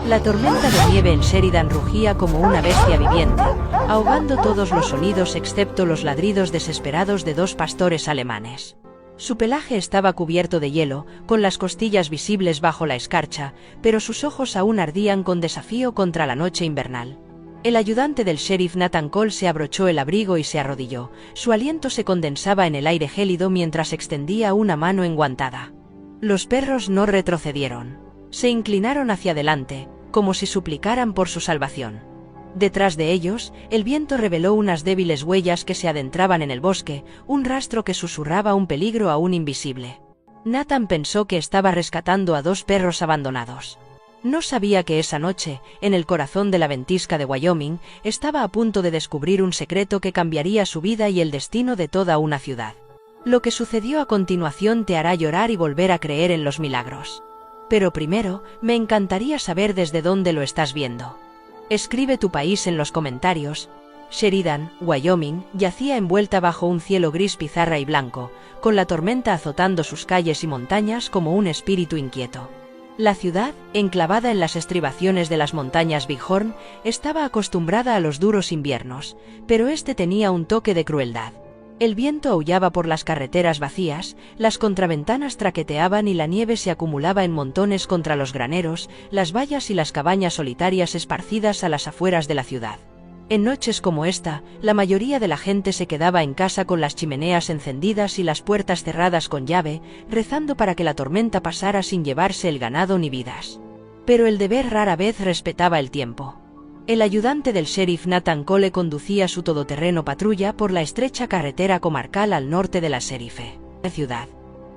La tormenta de nieve en Sheridan rugía como una bestia viviente, ahogando todos los sonidos excepto los ladridos desesperados de dos pastores alemanes. Su pelaje estaba cubierto de hielo, con las costillas visibles bajo la escarcha, pero sus ojos aún ardían con desafío contra la noche invernal. El ayudante del sheriff Nathan Cole se abrochó el abrigo y se arrodilló. Su aliento se condensaba en el aire gélido mientras extendía una mano enguantada. Los perros no retrocedieron. Se inclinaron hacia adelante, como si suplicaran por su salvación. Detrás de ellos, el viento reveló unas débiles huellas que se adentraban en el bosque, un rastro que susurraba un peligro aún invisible. Nathan pensó que estaba rescatando a dos perros abandonados. No sabía que esa noche, en el corazón de la ventisca de Wyoming, estaba a punto de descubrir un secreto que cambiaría su vida y el destino de toda una ciudad. Lo que sucedió a continuación te hará llorar y volver a creer en los milagros. Pero primero, me encantaría saber desde dónde lo estás viendo. Escribe tu país en los comentarios. Sheridan, Wyoming, yacía envuelta bajo un cielo gris pizarra y blanco, con la tormenta azotando sus calles y montañas como un espíritu inquieto. La ciudad, enclavada en las estribaciones de las montañas Bighorn, estaba acostumbrada a los duros inviernos, pero este tenía un toque de crueldad. El viento aullaba por las carreteras vacías, las contraventanas traqueteaban y la nieve se acumulaba en montones contra los graneros, las vallas y las cabañas solitarias esparcidas a las afueras de la ciudad. En noches como esta, la mayoría de la gente se quedaba en casa con las chimeneas encendidas y las puertas cerradas con llave, rezando para que la tormenta pasara sin llevarse el ganado ni vidas. Pero el deber rara vez respetaba el tiempo. El ayudante del sheriff Nathan Cole conducía su todoterreno patrulla por la estrecha carretera comarcal al norte de la ciudad.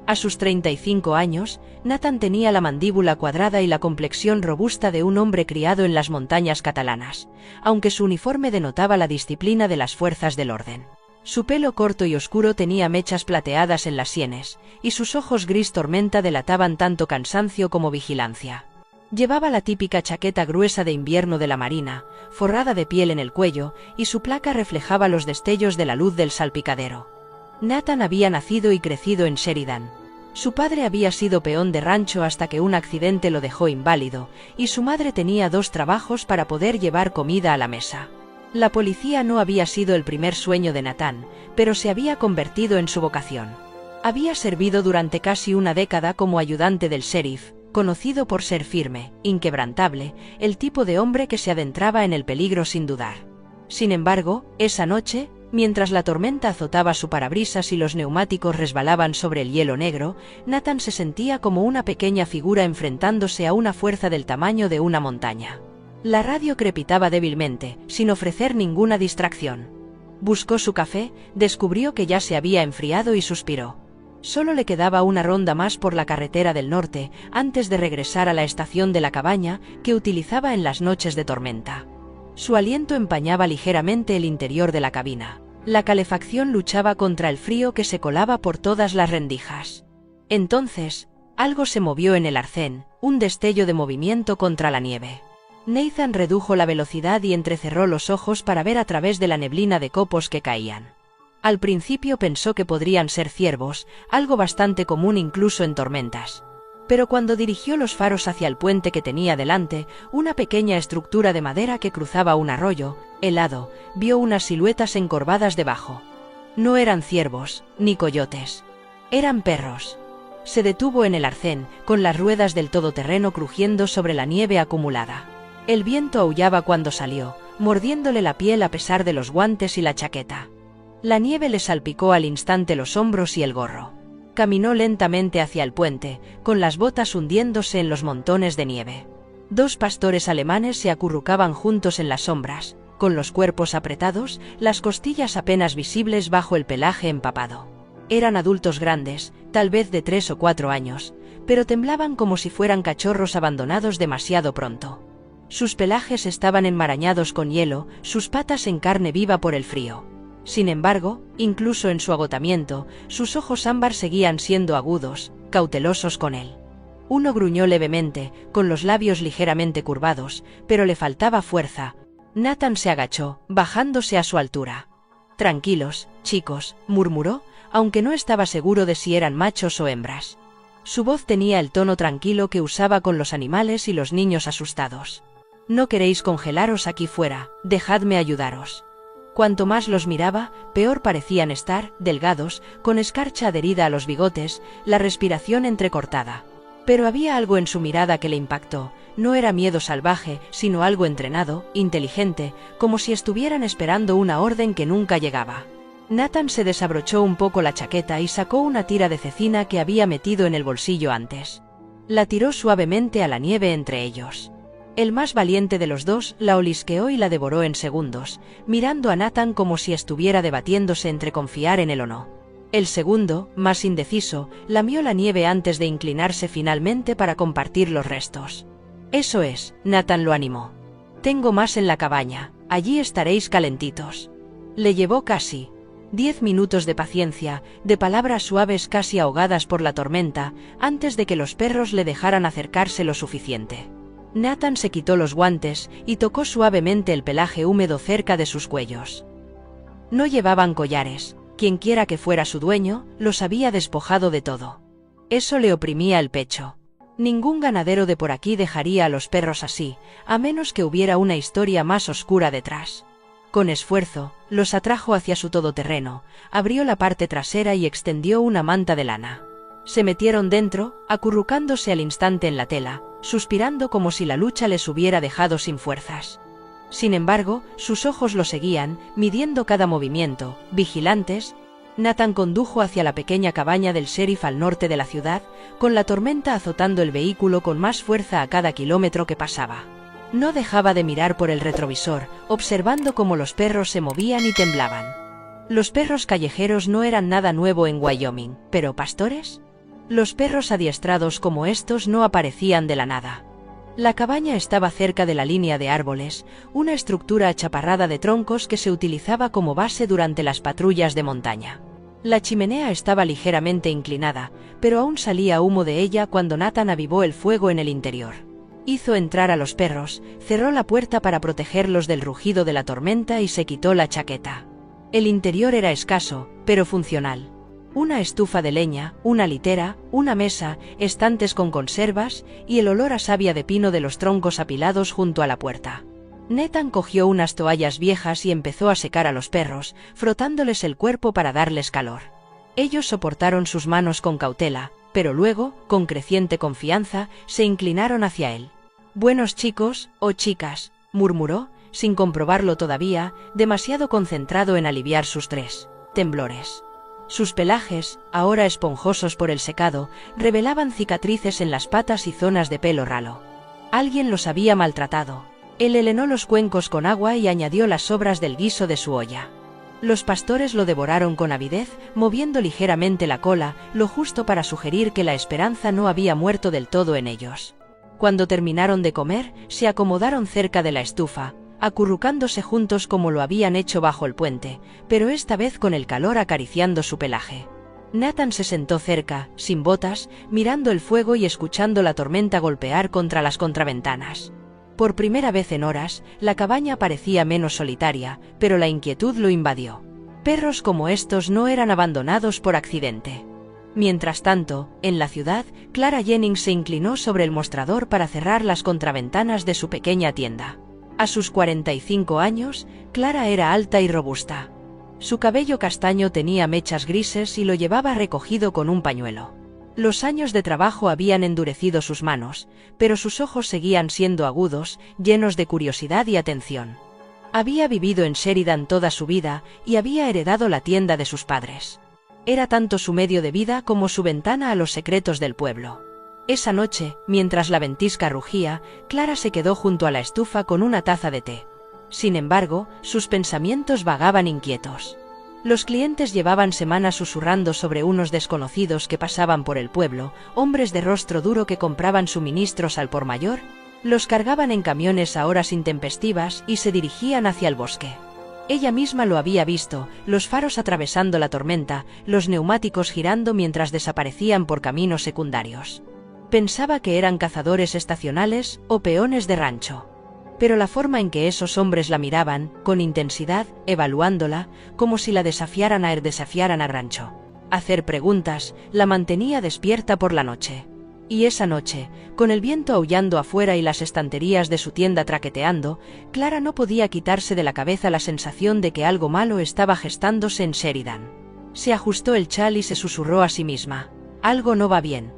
A sus 35 años, Nathan tenía la mandíbula cuadrada y la complexión robusta de un hombre criado en las montañas catalanas, aunque su uniforme denotaba la disciplina de las fuerzas del orden. Su pelo corto y oscuro tenía mechas plateadas en las sienes, y sus ojos gris tormenta delataban tanto cansancio como vigilancia. Llevaba la típica chaqueta gruesa de invierno de la marina, forrada de piel en el cuello, y su placa reflejaba los destellos de la luz del salpicadero. Nathan había nacido y crecido en Sheridan. Su padre había sido peón de rancho hasta que un accidente lo dejó inválido, y su madre tenía 2 trabajos para poder llevar comida a la mesa. La policía no había sido el primer sueño de Nathan, pero se había convertido en su vocación. Había servido durante casi una década como ayudante del sheriff, conocido por ser firme, inquebrantable, el tipo de hombre que se adentraba en el peligro sin dudar. Sin embargo, esa noche, mientras la tormenta azotaba su parabrisas y los neumáticos resbalaban sobre el hielo negro, Nathan se sentía como una pequeña figura enfrentándose a una fuerza del tamaño de una montaña. La radio crepitaba débilmente, sin ofrecer ninguna distracción. Buscó su café, descubrió que ya se había enfriado y suspiró. Solo le quedaba una ronda más por la carretera del norte, antes de regresar a la estación de la cabaña, que utilizaba en las noches de tormenta. Su aliento empañaba ligeramente el interior de la cabina. La calefacción luchaba contra el frío que se colaba por todas las rendijas. Entonces, algo se movió en el arcén, un destello de movimiento contra la nieve. Nathan redujo la velocidad y entrecerró los ojos para ver a través de la neblina de copos que caían. Al principio pensó que podrían ser ciervos, algo bastante común incluso en tormentas. Pero cuando dirigió los faros hacia el puente que tenía delante, una pequeña estructura de madera que cruzaba un arroyo, helado, vio unas siluetas encorvadas debajo. No eran ciervos, ni coyotes. Eran perros. Se detuvo en el arcén, con las ruedas del todoterreno crujiendo sobre la nieve acumulada. El viento aullaba cuando salió, mordiéndole la piel a pesar de los guantes y la chaqueta. La nieve le salpicó al instante los hombros y el gorro. Caminó lentamente hacia el puente, con las botas hundiéndose en los montones de nieve. 2 pastores alemanes se acurrucaban juntos en las sombras, con los cuerpos apretados, las costillas apenas visibles bajo el pelaje empapado. Eran adultos grandes, tal vez de 3 o 4 años, pero temblaban como si fueran cachorros abandonados demasiado pronto. Sus pelajes estaban enmarañados con hielo, sus patas en carne viva por el frío. Sin embargo, incluso en su agotamiento, sus ojos ámbar seguían siendo agudos, cautelosos con él. Uno gruñó levemente, con los labios ligeramente curvados, pero le faltaba fuerza. Nathan se agachó, bajándose a su altura. «Tranquilos, chicos», murmuró, aunque no estaba seguro de si eran machos o hembras. Su voz tenía el tono tranquilo que usaba con los animales y los niños asustados. «No queréis congelaros aquí fuera, dejadme ayudaros». Cuanto más los miraba, peor parecían estar, delgados, con escarcha adherida a los bigotes, la respiración entrecortada. Pero había algo en su mirada que le impactó. No era miedo salvaje, sino algo entrenado, inteligente, como si estuvieran esperando una orden que nunca llegaba. Nathan se desabrochó un poco la chaqueta y sacó una tira de cecina que había metido en el bolsillo antes. La tiró suavemente a la nieve entre ellos. El más valiente de los dos la olisqueó y la devoró en segundos, mirando a Nathan como si estuviera debatiéndose entre confiar en él o no. El segundo, más indeciso, lamió la nieve antes de inclinarse finalmente para compartir los restos. «Eso es», Nathan lo animó. «Tengo más en la cabaña, allí estaréis calentitos». Le llevó casi 10 minutos de paciencia, de palabras suaves casi ahogadas por la tormenta, antes de que los perros le dejaran acercarse lo suficiente. Nathan se quitó los guantes y tocó suavemente el pelaje húmedo cerca de sus cuellos. No llevaban collares. Quienquiera que fuera su dueño, los había despojado de todo. Eso le oprimía el pecho. Ningún ganadero de por aquí dejaría a los perros así, a menos que hubiera una historia más oscura detrás. Con esfuerzo, los atrajo hacia su todoterreno, abrió la parte trasera y extendió una manta de lana. Se metieron dentro, acurrucándose al instante en la tela, suspirando como si la lucha les hubiera dejado sin fuerzas. Sin embargo, sus ojos lo seguían, midiendo cada movimiento, vigilantes. Nathan condujo hacia la pequeña cabaña del sheriff al norte de la ciudad, con la tormenta azotando el vehículo con más fuerza a cada kilómetro que pasaba. No dejaba de mirar por el retrovisor, observando cómo los perros se movían y temblaban. Los perros callejeros no eran nada nuevo en Wyoming, pero ¿pastores? Los perros adiestrados como estos no aparecían de la nada. La cabaña estaba cerca de la línea de árboles, una estructura achaparrada de troncos que se utilizaba como base durante las patrullas de montaña. La chimenea estaba ligeramente inclinada, pero aún salía humo de ella cuando Nathan avivó el fuego en el interior. Hizo entrar a los perros, cerró la puerta para protegerlos del rugido de la tormenta y se quitó la chaqueta. El interior era escaso, pero funcional. Una estufa de leña, una litera, una mesa, estantes con conservas y el olor a savia de pino de los troncos apilados junto a la puerta. Nathan cogió unas toallas viejas y empezó a secar a los perros, frotándoles el cuerpo para darles calor. Ellos soportaron sus manos con cautela, pero luego, con creciente confianza, se inclinaron hacia él. «Buenos chicos, o chicas», murmuró, sin comprobarlo todavía, demasiado concentrado en aliviar sus temblores. Sus pelajes, ahora esponjosos por el secado, revelaban cicatrices en las patas y zonas de pelo ralo. Alguien los había maltratado. Él helenó los cuencos con agua y añadió las sobras del guiso de su olla. Los pastores lo devoraron con avidez, moviendo ligeramente la cola, lo justo para sugerir que la esperanza no había muerto del todo en ellos. Cuando terminaron de comer, se acomodaron cerca de la estufa, acurrucándose juntos como lo habían hecho bajo el puente, pero esta vez con el calor acariciando su pelaje. Nathan se sentó cerca, sin botas, mirando el fuego y escuchando la tormenta golpear contra las contraventanas. Por primera vez en horas, la cabaña parecía menos solitaria, pero la inquietud lo invadió. Perros como estos no eran abandonados por accidente. Mientras tanto, en la ciudad, Clara Jennings se inclinó sobre el mostrador para cerrar las contraventanas de su pequeña tienda. A sus 45 años, Clara era alta y robusta. Su cabello castaño tenía mechas grises y lo llevaba recogido con un pañuelo. Los años de trabajo habían endurecido sus manos, pero sus ojos seguían siendo agudos, llenos de curiosidad y atención. Había vivido en Sheridan toda su vida y había heredado la tienda de sus padres. Era tanto su medio de vida como su ventana a los secretos del pueblo. Esa noche, mientras la ventisca rugía, Clara se quedó junto a la estufa con una taza de té. Sin embargo, sus pensamientos vagaban inquietos. Los clientes llevaban semanas susurrando sobre unos desconocidos que pasaban por el pueblo, hombres de rostro duro que compraban suministros al por mayor, los cargaban en camiones a horas intempestivas y se dirigían hacia el bosque. Ella misma lo había visto, los faros atravesando la tormenta, los neumáticos girando mientras desaparecían por caminos secundarios. Pensaba que eran cazadores estacionales o peones de rancho. Pero la forma en que esos hombres la miraban, con intensidad, evaluándola, como si la desafiaran a rancho. Hacer preguntas la mantenía despierta por la noche. Y esa noche, con el viento aullando afuera y las estanterías de su tienda traqueteando, Clara no podía quitarse de la cabeza la sensación de que algo malo estaba gestándose en Sheridan. Se ajustó el chal y se susurró a sí misma: algo no va bien.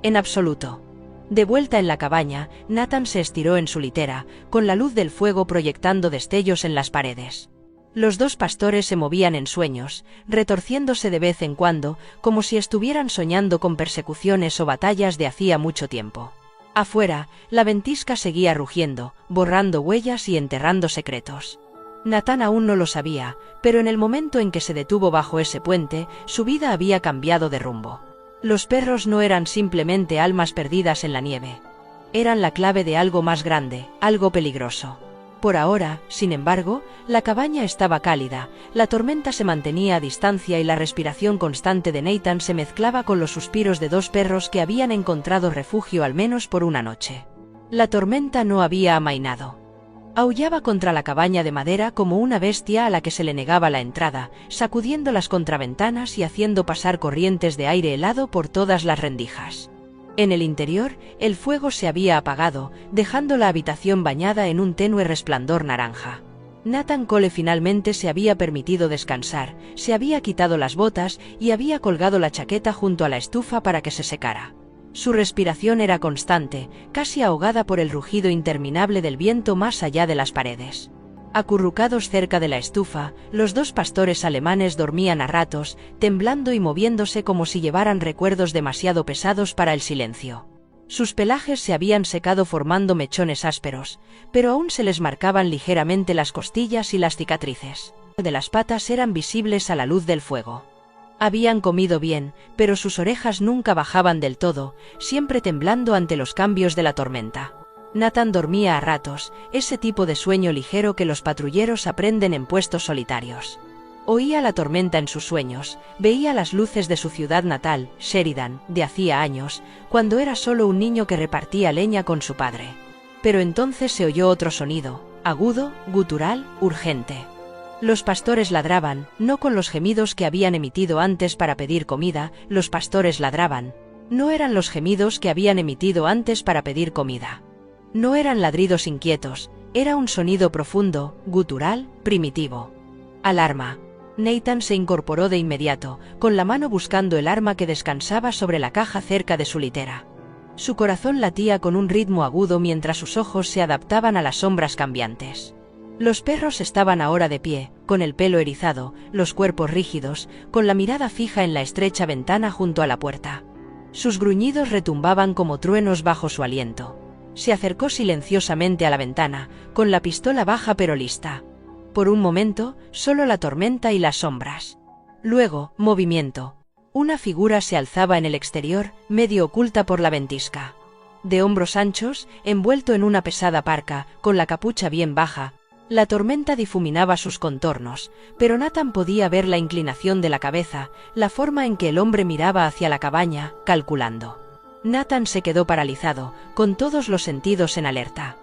En absoluto. De vuelta en la cabaña, Nathan se estiró en su litera, con la luz del fuego proyectando destellos en las paredes. Los dos pastores se movían en sueños, retorciéndose de vez en cuando, como si estuvieran soñando con persecuciones o batallas de hacía mucho tiempo. Afuera, la ventisca seguía rugiendo, borrando huellas y enterrando secretos. Nathan aún no lo sabía, pero en el momento en que se detuvo bajo ese puente, su vida había cambiado de rumbo. Los perros no eran simplemente almas perdidas en la nieve. Eran la clave de algo más grande, algo peligroso. Por ahora, sin embargo, la cabaña estaba cálida, la tormenta se mantenía a distancia y la respiración constante de Nathan se mezclaba con los suspiros de dos perros que habían encontrado refugio al menos por una noche. La tormenta no había amainado. Aullaba contra la cabaña de madera como una bestia a la que se le negaba la entrada, sacudiendo las contraventanas y haciendo pasar corrientes de aire helado por todas las rendijas. En el interior, el fuego se había apagado, dejando la habitación bañada en un tenue resplandor naranja. Nathan Cole finalmente se había permitido descansar, se había quitado las botas y había colgado la chaqueta junto a la estufa para que se secara. Su respiración era constante, casi ahogada por el rugido interminable del viento más allá de las paredes. Acurrucados cerca de la estufa, los dos pastores alemanes dormían a ratos, temblando y moviéndose como si llevaran recuerdos demasiado pesados para el silencio. Sus pelajes se habían secado formando mechones ásperos, pero aún se les marcaban ligeramente las costillas y las cicatrices. De las patas eran visibles a la luz del fuego. Habían comido bien, pero sus orejas nunca bajaban del todo, siempre temblando ante los cambios de la tormenta. Nathan dormía a ratos, ese tipo de sueño ligero que los patrulleros aprenden en puestos solitarios. Oía la tormenta en sus sueños, veía las luces de su ciudad natal, Sheridan, de hacía años, cuando era solo un niño que repartía leña con su padre. Pero entonces se oyó otro sonido, agudo, gutural, urgente. Los pastores ladraban, no con los gemidos que habían emitido antes para pedir comida, los pastores ladraban. No eran los gemidos que habían emitido antes para pedir comida. No eran ladridos inquietos, era un sonido profundo, gutural, primitivo. Alarma. Nathan se incorporó de inmediato, con la mano buscando el arma que descansaba sobre la caja cerca de su litera. Su corazón latía con un ritmo agudo mientras sus ojos se adaptaban a las sombras cambiantes. Los perros estaban ahora de pie, con el pelo erizado, los cuerpos rígidos, con la mirada fija en la estrecha ventana junto a la puerta. Sus gruñidos retumbaban como truenos bajo su aliento. Se acercó silenciosamente a la ventana, con la pistola baja pero lista. Por un momento, solo la tormenta y las sombras. Luego, movimiento. Una figura se alzaba en el exterior, medio oculta por la ventisca. De hombros anchos, envuelto en una pesada parca, con la capucha bien baja. La tormenta difuminaba sus contornos, pero Nathan podía ver la inclinación de la cabeza, la forma en que el hombre miraba hacia la cabaña, calculando. Nathan se quedó paralizado, con todos los sentidos en alerta.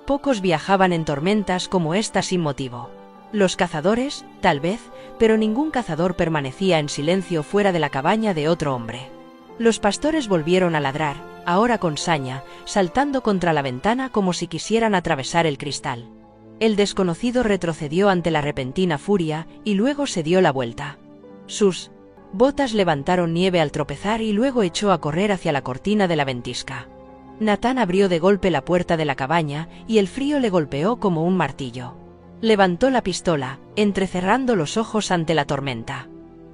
Pocos viajaban en tormentas como esta sin motivo. Los cazadores, tal vez, pero ningún cazador permanecía en silencio fuera de la cabaña de otro hombre. Los pastores volvieron a ladrar, ahora con saña, saltando contra la ventana como si quisieran atravesar el cristal. El desconocido retrocedió ante la repentina furia y luego se dio la vuelta. Sus botas levantaron nieve al tropezar y luego echó a correr hacia la cortina de la ventisca. Nathan abrió de golpe la puerta de la cabaña y el frío le golpeó como un martillo. Levantó la pistola, entrecerrando los ojos ante la tormenta.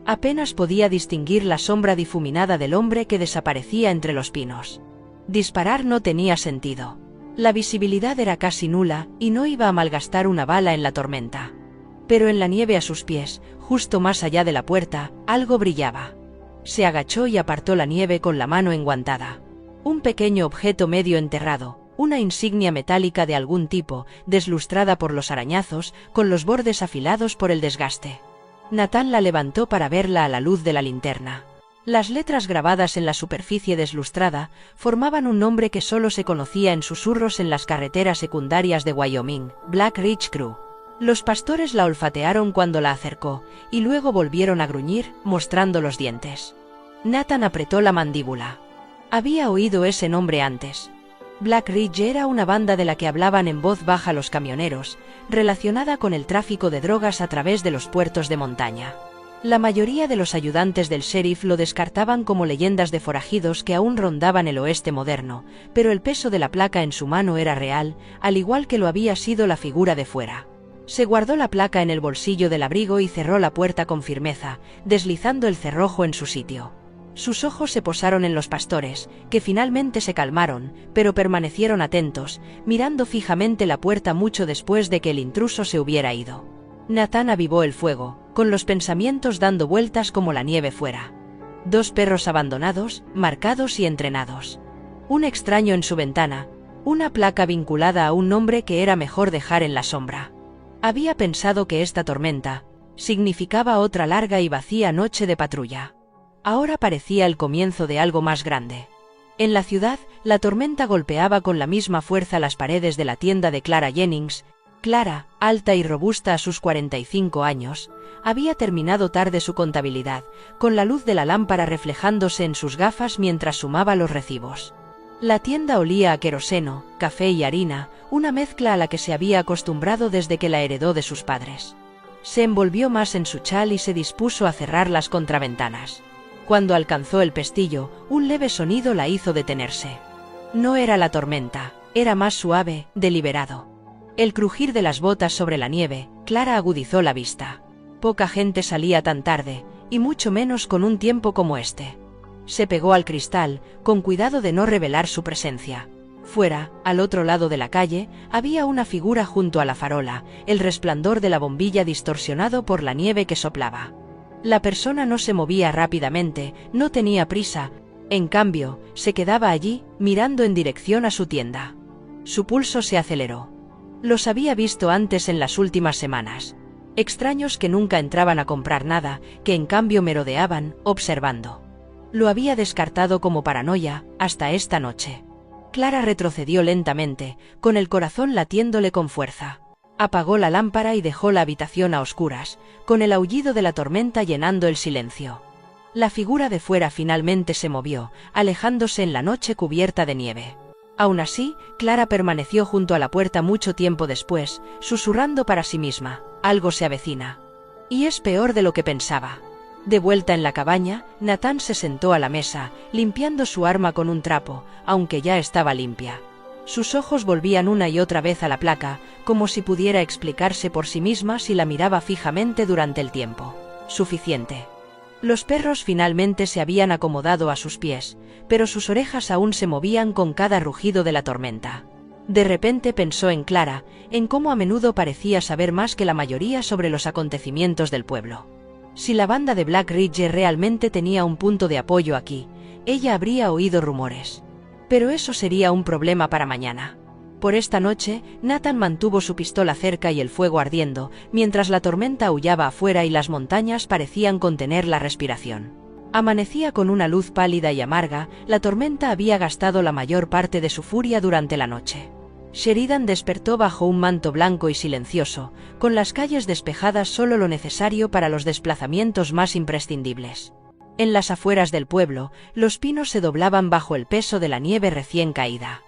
Apenas podía distinguir la sombra difuminada del hombre que desaparecía entre los pinos. Disparar no tenía sentido. La visibilidad era casi nula y no iba a malgastar una bala en la tormenta. Pero en la nieve a sus pies, justo más allá de la puerta, algo brillaba. Se agachó y apartó la nieve con la mano enguantada. Un pequeño objeto medio enterrado, una insignia metálica de algún tipo, deslustrada por los arañazos, con los bordes afilados por el desgaste. Nathan la levantó para verla a la luz de la linterna. Las letras grabadas en la superficie deslustrada formaban un nombre que solo se conocía en susurros en las carreteras secundarias de Wyoming, Black Ridge Crew. Los pastores la olfatearon cuando la acercó, y luego volvieron a gruñir, mostrando los dientes. Nathan apretó la mandíbula. Había oído ese nombre antes. Black Ridge era una banda de la que hablaban en voz baja los camioneros, relacionada con el tráfico de drogas a través de los puertos de montaña. La mayoría de los ayudantes del sheriff lo descartaban como leyendas de forajidos que aún rondaban el oeste moderno, pero el peso de la placa en su mano era real, al igual que lo había sido la figura de fuera. Se guardó la placa en el bolsillo del abrigo y cerró la puerta con firmeza, deslizando el cerrojo en su sitio. Sus ojos se posaron en los pastores, que finalmente se calmaron, pero permanecieron atentos, mirando fijamente la puerta mucho después de que el intruso se hubiera ido. Nathan avivó el fuego, con los pensamientos dando vueltas como la nieve fuera. 2 perros abandonados, marcados y entrenados. Un extraño en su ventana, una placa vinculada a un nombre que era mejor dejar en la sombra. Había pensado que esta tormenta significaba otra larga y vacía noche de patrulla. Ahora parecía el comienzo de algo más grande. En la ciudad, la tormenta golpeaba con la misma fuerza las paredes de la tienda de Clara Jennings. Clara, alta y robusta a sus 45 años, había terminado tarde su contabilidad, con la luz de la lámpara reflejándose en sus gafas mientras sumaba los recibos. La tienda olía a queroseno, café y harina, una mezcla a la que se había acostumbrado desde que la heredó de sus padres. Se envolvió más en su chal y se dispuso a cerrar las contraventanas. Cuando alcanzó el pestillo, un leve sonido la hizo detenerse. No era la tormenta, era más suave, deliberado. El crujir de las botas sobre la nieve. Clara agudizó la vista. Poca gente salía tan tarde, y mucho menos con un tiempo como este. Se pegó al cristal, con cuidado de no revelar su presencia. Fuera, al otro lado de la calle, había una figura junto a la farola, el resplandor de la bombilla distorsionado por la nieve que soplaba. La persona no se movía rápidamente, no tenía prisa, en cambio, se quedaba allí, mirando en dirección a su tienda. Su pulso se aceleró. Los había visto antes en las últimas semanas. Extraños que nunca entraban a comprar nada, que en cambio merodeaban, observando. Lo había descartado como paranoia, hasta esta noche. Clara retrocedió lentamente, con el corazón latiéndole con fuerza. Apagó la lámpara y dejó la habitación a oscuras, con el aullido de la tormenta llenando el silencio. La figura de fuera finalmente se movió, alejándose en la noche cubierta de nieve. Aún así, Clara permaneció junto a la puerta mucho tiempo después, susurrando para sí misma, algo se avecina. Y es peor de lo que pensaba. De vuelta en la cabaña, Nathan se sentó a la mesa, limpiando su arma con un trapo, aunque ya estaba limpia. Sus ojos volvían una y otra vez a la placa, como si pudiera explicarse por sí misma si la miraba fijamente durante el tiempo. Suficiente. Los perros finalmente se habían acomodado a sus pies, pero sus orejas aún se movían con cada rugido de la tormenta. De repente pensó en Clara, en cómo a menudo parecía saber más que la mayoría sobre los acontecimientos del pueblo. Si la banda de Black Ridge realmente tenía un punto de apoyo aquí, ella habría oído rumores. Pero eso sería un problema para mañana. Por esta noche, Nathan mantuvo su pistola cerca y el fuego ardiendo, mientras la tormenta aullaba afuera y las montañas parecían contener la respiración. Amanecía con una luz pálida y amarga, la tormenta había gastado la mayor parte de su furia durante la noche. Sheridan despertó bajo un manto blanco y silencioso, con las calles despejadas solo lo necesario para los desplazamientos más imprescindibles. En las afueras del pueblo, los pinos se doblaban bajo el peso de la nieve recién caída.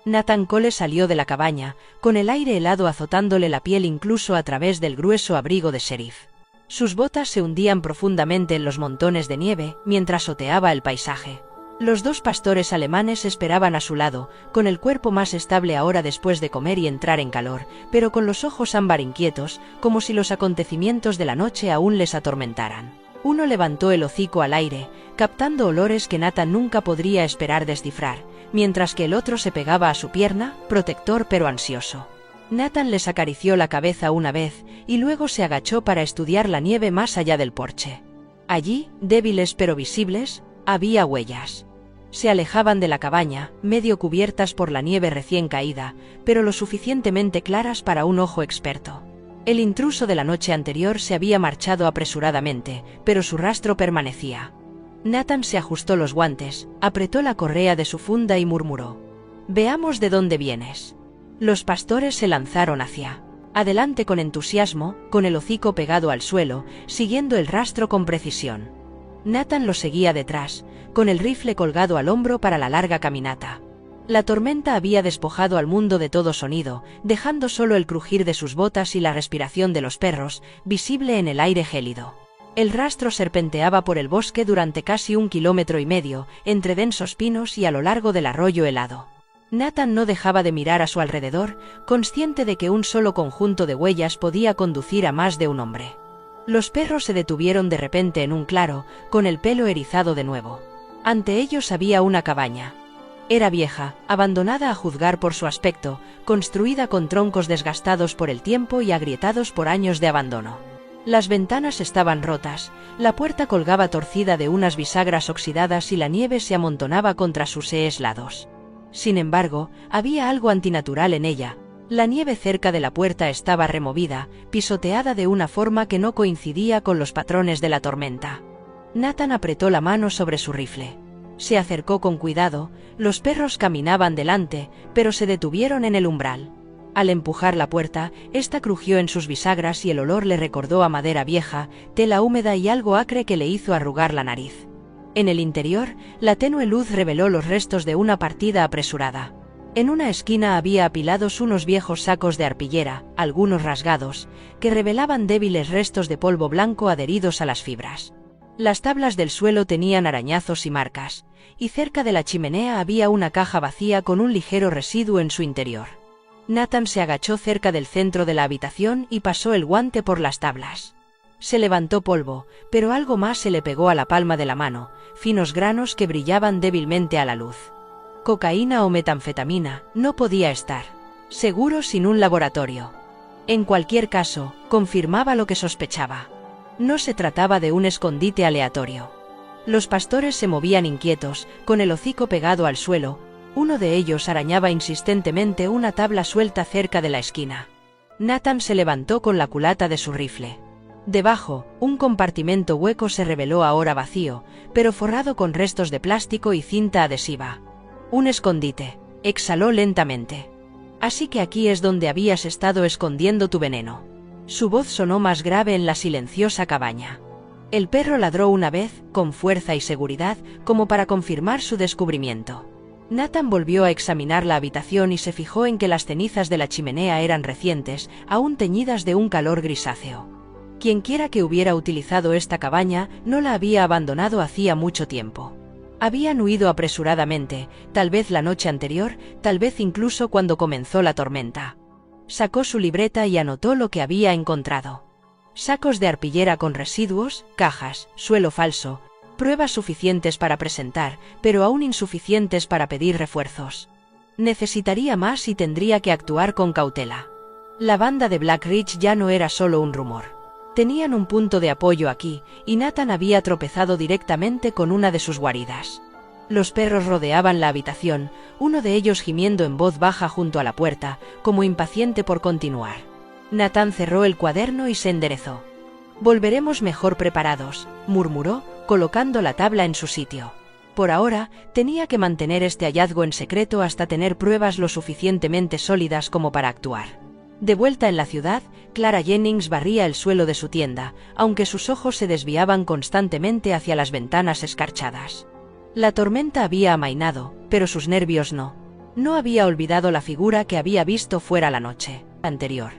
Nathan Cole salió de la cabaña, con el aire helado azotándole la piel incluso a través del grueso abrigo de sheriff. Sus botas se hundían profundamente en los montones de nieve, mientras oteaba el paisaje. Los 2 pastores alemanes esperaban a su lado, con el cuerpo más estable ahora después de comer y entrar en calor, pero con los ojos ámbar inquietos, como si los acontecimientos de la noche aún les atormentaran. Uno levantó el hocico al aire, captando olores que Nathan nunca podría esperar descifrar, mientras que el otro se pegaba a su pierna, protector pero ansioso. Nathan les acarició la cabeza una vez, y luego se agachó para estudiar la nieve más allá del porche. Allí, débiles pero visibles, había huellas. Se alejaban de la cabaña, medio cubiertas por la nieve recién caída, pero lo suficientemente claras para un ojo experto. El intruso de la noche anterior se había marchado apresuradamente, pero su rastro permanecía. Nathan se ajustó los guantes, apretó la correa de su funda y murmuró: «Veamos de dónde vienes». Los pastores se lanzaron hacia Adelante con entusiasmo, con el hocico pegado al suelo, siguiendo el rastro con precisión. Nathan lo seguía detrás, con el rifle colgado al hombro para la larga caminata. La tormenta había despojado al mundo de todo sonido, dejando solo el crujir de sus botas y la respiración de los perros, visible en el aire gélido. El rastro serpenteaba por el bosque durante casi 1,5 kilómetros, entre densos pinos y a lo largo del arroyo helado. Nathan no dejaba de mirar a su alrededor, consciente de que un solo conjunto de huellas podía conducir a más de un hombre. Los perros se detuvieron de repente en un claro, con el pelo erizado de nuevo. Ante ellos había una cabaña. Era vieja, abandonada a juzgar por su aspecto, construida con troncos desgastados por el tiempo y agrietados por años de abandono. Las ventanas estaban rotas, la puerta colgaba torcida de unas bisagras oxidadas y la nieve se amontonaba contra sus lados. Sin embargo, había algo antinatural en ella. La nieve cerca de la puerta estaba removida, pisoteada de una forma que no coincidía con los patrones de la tormenta. Nathan apretó la mano sobre su rifle. Se acercó con cuidado, los perros caminaban delante, pero se detuvieron en el umbral. Al empujar la puerta, esta crujió en sus bisagras y el olor le recordó a madera vieja, tela húmeda y algo acre que le hizo arrugar la nariz. En el interior, la tenue luz reveló los restos de una partida apresurada. En una esquina había apilados unos viejos sacos de arpillera, algunos rasgados, que revelaban débiles restos de polvo blanco adheridos a las fibras. Las tablas del suelo tenían arañazos y marcas, y cerca de la chimenea había una caja vacía con un ligero residuo en su interior. Nathan se agachó cerca del centro de la habitación y pasó el guante por las tablas. Se levantó polvo, pero algo más se le pegó a la palma de la mano, finos granos que brillaban débilmente a la luz. Cocaína o metanfetamina, no podía estar. Seguro sin un laboratorio. En cualquier caso, confirmaba lo que sospechaba. No se trataba de un escondite aleatorio. Los pastores se movían inquietos, con el hocico pegado al suelo. Uno de ellos arañaba insistentemente una tabla suelta cerca de la esquina. Nathan se levantó con la culata de su rifle. Debajo, un compartimento hueco se reveló ahora vacío, pero forrado con restos de plástico y cinta adhesiva. Un escondite, exhaló lentamente. Así que aquí es donde habías estado escondiendo tu veneno. Su voz sonó más grave en la silenciosa cabaña. El perro ladró una vez, con fuerza y seguridad, como para confirmar su descubrimiento. Nathan volvió a examinar la habitación y se fijó en que las cenizas de la chimenea eran recientes, aún teñidas de un calor grisáceo. Quienquiera que hubiera utilizado esta cabaña no la había abandonado hacía mucho tiempo. Habían huido apresuradamente, tal vez la noche anterior, tal vez incluso cuando comenzó la tormenta. Sacó su libreta y anotó lo que había encontrado. Sacos de arpillera con residuos, cajas, suelo falso, pruebas suficientes para presentar, pero aún insuficientes para pedir refuerzos. Necesitaría más y tendría que actuar con cautela. La banda de Black Ridge ya no era solo un rumor. Tenían un punto de apoyo aquí, y Nathan había tropezado directamente con una de sus guaridas. Los perros rodeaban la habitación, uno de ellos gimiendo en voz baja junto a la puerta, como impaciente por continuar. Nathan cerró el cuaderno y se enderezó. «Volveremos mejor preparados», murmuró, colocando la tabla en su sitio. Por ahora, tenía que mantener este hallazgo en secreto hasta tener pruebas lo suficientemente sólidas como para actuar. De vuelta en la ciudad, Clara Jennings barría el suelo de su tienda, aunque sus ojos se desviaban constantemente hacia las ventanas escarchadas. La tormenta había amainado, pero sus nervios no. No había olvidado la figura que había visto fuera la noche anterior.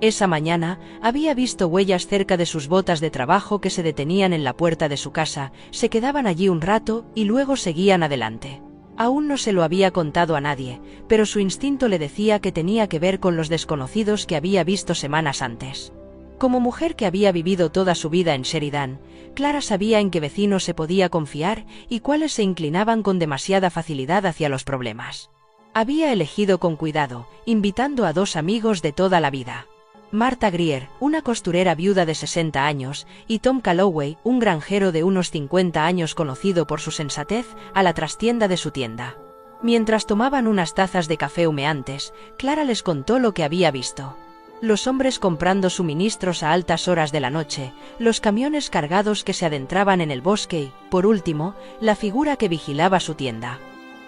Esa mañana, había visto huellas cerca de sus botas de trabajo que se detenían en la puerta de su casa, se quedaban allí un rato y luego seguían adelante. Aún no se lo había contado a nadie, pero su instinto le decía que tenía que ver con los desconocidos que había visto semanas antes. Como mujer que había vivido toda su vida en Sheridan, Clara sabía en qué vecinos se podía confiar y cuáles se inclinaban con demasiada facilidad hacia los problemas. Había elegido con cuidado, invitando a 2 amigos de toda la vida. Martha Greer, una costurera viuda de 60 años, y Tom Calloway, un granjero de unos 50 años conocido por su sensatez, a la trastienda de su tienda. Mientras tomaban unas tazas de café humeantes, Clara les contó lo que había visto. Los hombres comprando suministros a altas horas de la noche, los camiones cargados que se adentraban en el bosque y, por último, la figura que vigilaba su tienda.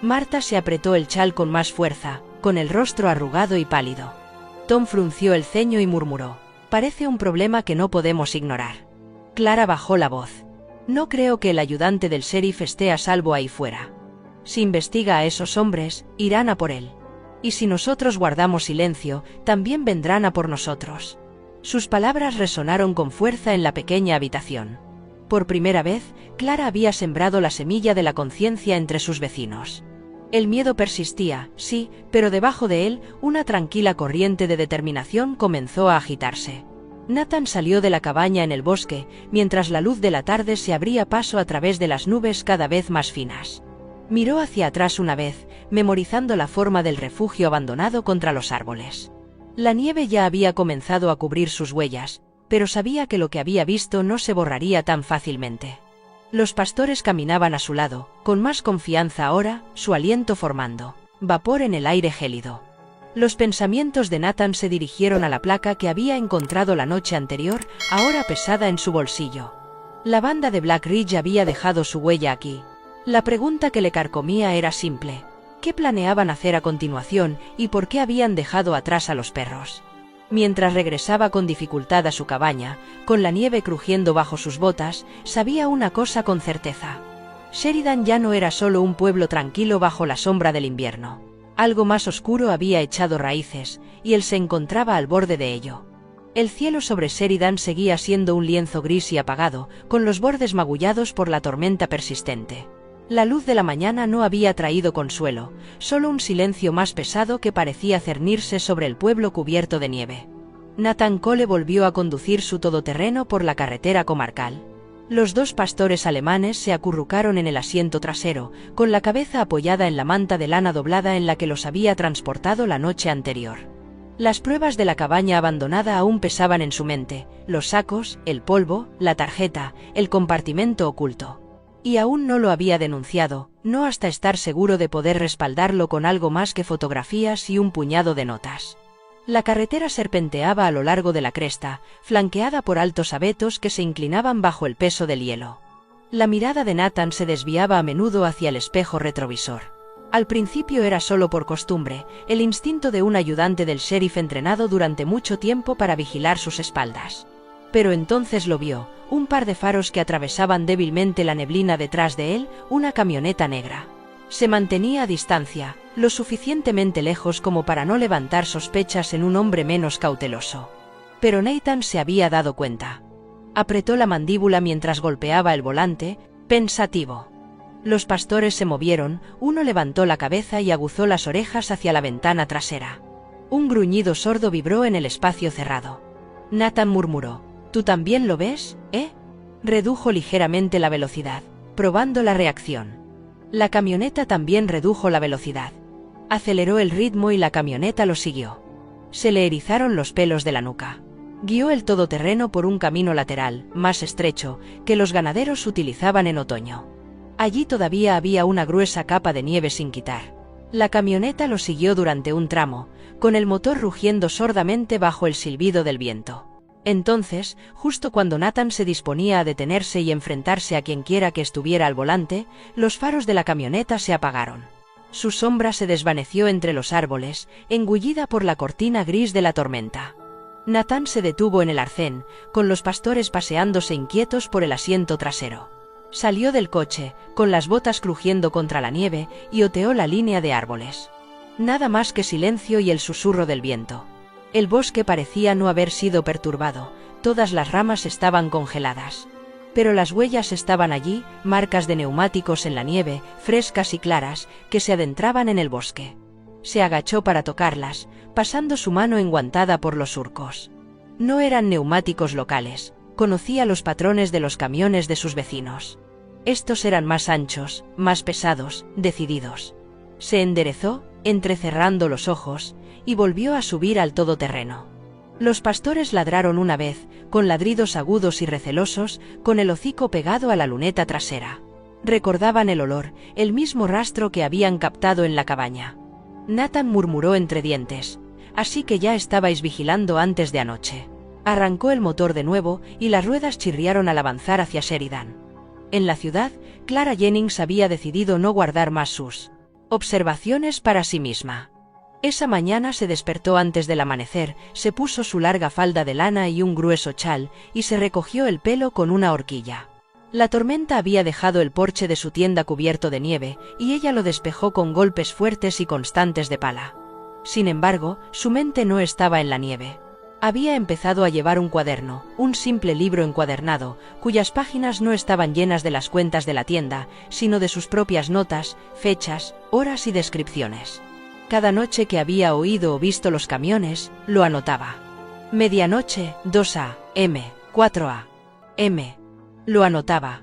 Martha se apretó el chal con más fuerza, con el rostro arrugado y pálido. Tom frunció el ceño y murmuró: «Parece un problema que no podemos ignorar». Clara bajó la voz: «No creo que el ayudante del sheriff esté a salvo ahí fuera. Si investiga a esos hombres, irán a por él. Y si nosotros guardamos silencio, también vendrán a por nosotros». Sus palabras resonaron con fuerza en la pequeña habitación. Por primera vez, Clara había sembrado la semilla de la conciencia entre sus vecinos. El miedo persistía, sí, pero debajo de él, una tranquila corriente de determinación comenzó a agitarse. Nathan salió de la cabaña en el bosque, mientras la luz de la tarde se abría paso a través de las nubes cada vez más finas. Miró hacia atrás una vez, memorizando la forma del refugio abandonado contra los árboles. La nieve ya había comenzado a cubrir sus huellas, pero sabía que lo que había visto no se borraría tan fácilmente. Los pastores caminaban a su lado, con más confianza ahora, su aliento formando vapor en el aire gélido. Los pensamientos de Nathan se dirigieron a la placa que había encontrado la noche anterior, ahora pesada en su bolsillo. La banda de Black Ridge había dejado su huella aquí. La pregunta que le carcomía era simple: ¿qué planeaban hacer a continuación y por qué habían dejado atrás a los perros? Mientras regresaba con dificultad a su cabaña, con la nieve crujiendo bajo sus botas, sabía una cosa con certeza. Sheridan ya no era solo un pueblo tranquilo bajo la sombra del invierno. Algo más oscuro había echado raíces, y él se encontraba al borde de ello. El cielo sobre Sheridan seguía siendo un lienzo gris y apagado, con los bordes magullados por la tormenta persistente. La luz de la mañana no había traído consuelo, solo un silencio más pesado que parecía cernirse sobre el pueblo cubierto de nieve. Nathan Cole volvió a conducir su todoterreno por la carretera comarcal. Los dos pastores alemanes se acurrucaron en el asiento trasero, con la cabeza apoyada en la manta de lana doblada en la que los había transportado la noche anterior. Las pruebas de la cabaña abandonada aún pesaban en su mente: los sacos, el polvo, la tarjeta, el compartimento oculto. Y aún no lo había denunciado, no hasta estar seguro de poder respaldarlo con algo más que fotografías y un puñado de notas. La carretera serpenteaba a lo largo de la cresta, flanqueada por altos abetos que se inclinaban bajo el peso del hielo. La mirada de Nathan se desviaba a menudo hacia el espejo retrovisor. Al principio era solo por costumbre, el instinto de un ayudante del sheriff entrenado durante mucho tiempo para vigilar sus espaldas. Pero entonces lo vio: un par de faros que atravesaban débilmente la neblina detrás de él, una camioneta negra. Se mantenía a distancia, lo suficientemente lejos como para no levantar sospechas en un hombre menos cauteloso. Pero Nathan se había dado cuenta. Apretó la mandíbula mientras golpeaba el volante, pensativo. Los pastores se movieron, uno levantó la cabeza y aguzó las orejas hacia la ventana trasera. Un gruñido sordo vibró en el espacio cerrado. Nathan murmuró: «¿Tú también lo ves, eh?» Redujo ligeramente la velocidad, probando la reacción. La camioneta también redujo la velocidad. Aceleró el ritmo y la camioneta lo siguió. Se le erizaron los pelos de la nuca. Guió el todoterreno por un camino lateral, más estrecho, que los ganaderos utilizaban en otoño. Allí todavía había una gruesa capa de nieve sin quitar. La camioneta lo siguió durante un tramo, con el motor rugiendo sordamente bajo el silbido del viento. Entonces, justo cuando Nathan se disponía a detenerse y enfrentarse a quienquiera que estuviera al volante, los faros de la camioneta se apagaron. Su sombra se desvaneció entre los árboles, engullida por la cortina gris de la tormenta. Nathan se detuvo en el arcén, con los pastores paseándose inquietos por el asiento trasero. Salió del coche, con las botas crujiendo contra la nieve, y oteó la línea de árboles. Nada más que silencio y el susurro del viento. El bosque parecía no haber sido perturbado, todas las ramas estaban congeladas. Pero las huellas estaban allí, marcas de neumáticos en la nieve, frescas y claras, que se adentraban en el bosque. Se agachó para tocarlas, pasando su mano enguantada por los surcos. No eran neumáticos locales, conocía los patrones de los camiones de sus vecinos. Estos eran más anchos, más pesados, decididos. Se enderezó, entrecerrando los ojos, y volvió a subir al todoterreno. Los pastores ladraron una vez, con ladridos agudos y recelosos, con el hocico pegado a la luneta trasera. Recordaban el olor, el mismo rastro que habían captado en la cabaña. Nathan murmuró entre dientes: «Así que ya estabais vigilando antes de anoche». Arrancó el motor de nuevo, y las ruedas chirriaron al avanzar hacia Sheridan. En la ciudad, Clara Jennings había decidido no guardar más sus observaciones para sí misma. Esa mañana se despertó antes del amanecer, se puso su larga falda de lana y un grueso chal, y se recogió el pelo con una horquilla. La tormenta había dejado el porche de su tienda cubierto de nieve, y ella lo despejó con golpes fuertes y constantes de pala. Sin embargo, su mente no estaba en la nieve. Había empezado a llevar un cuaderno, un simple libro encuadernado, cuyas páginas no estaban llenas de las cuentas de la tienda, sino de sus propias notas, fechas, horas y descripciones. Cada noche que había oído o visto los camiones, lo anotaba. Medianoche, 2 a.m., 4 a.m. Lo anotaba.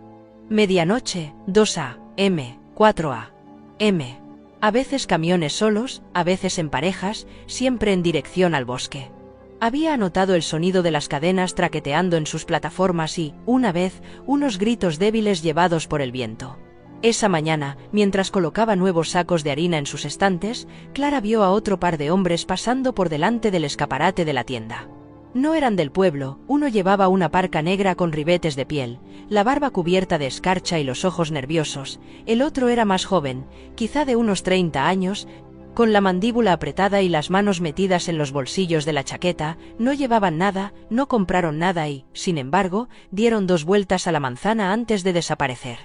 Medianoche, 2 a.m., 4 a.m. A veces camiones solos, a veces en parejas, siempre en dirección al bosque. Había anotado el sonido de las cadenas traqueteando en sus plataformas y, una vez, unos gritos débiles llevados por el viento. Esa mañana, mientras colocaba nuevos sacos de harina en sus estantes, Clara vio a otro par de hombres pasando por delante del escaparate de la tienda. No eran del pueblo, uno llevaba una parca negra con ribetes de piel, la barba cubierta de escarcha y los ojos nerviosos, el otro era más joven, quizá de unos 30 años, con la mandíbula apretada y las manos metidas en los bolsillos de la chaqueta, no llevaban nada, no compraron nada y, sin embargo, dieron 2 vueltas a la manzana antes de desaparecer.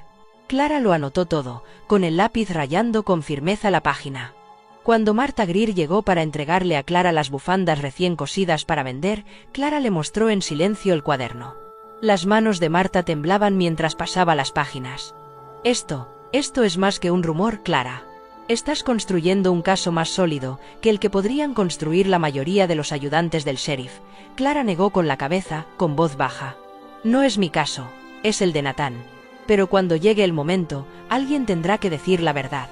Clara lo anotó todo, con el lápiz rayando con firmeza la página. Cuando Marta Greer llegó para entregarle a Clara las bufandas recién cosidas para vender, Clara le mostró en silencio el cuaderno. Las manos de Marta temblaban mientras pasaba las páginas. Esto es más que un rumor, Clara. Estás construyendo un caso más sólido que el que podrían construir la mayoría de los ayudantes del sheriff. Clara negó con la cabeza, con voz baja. No es mi caso, es el de Nathan. Pero cuando llegue el momento, alguien tendrá que decir la verdad.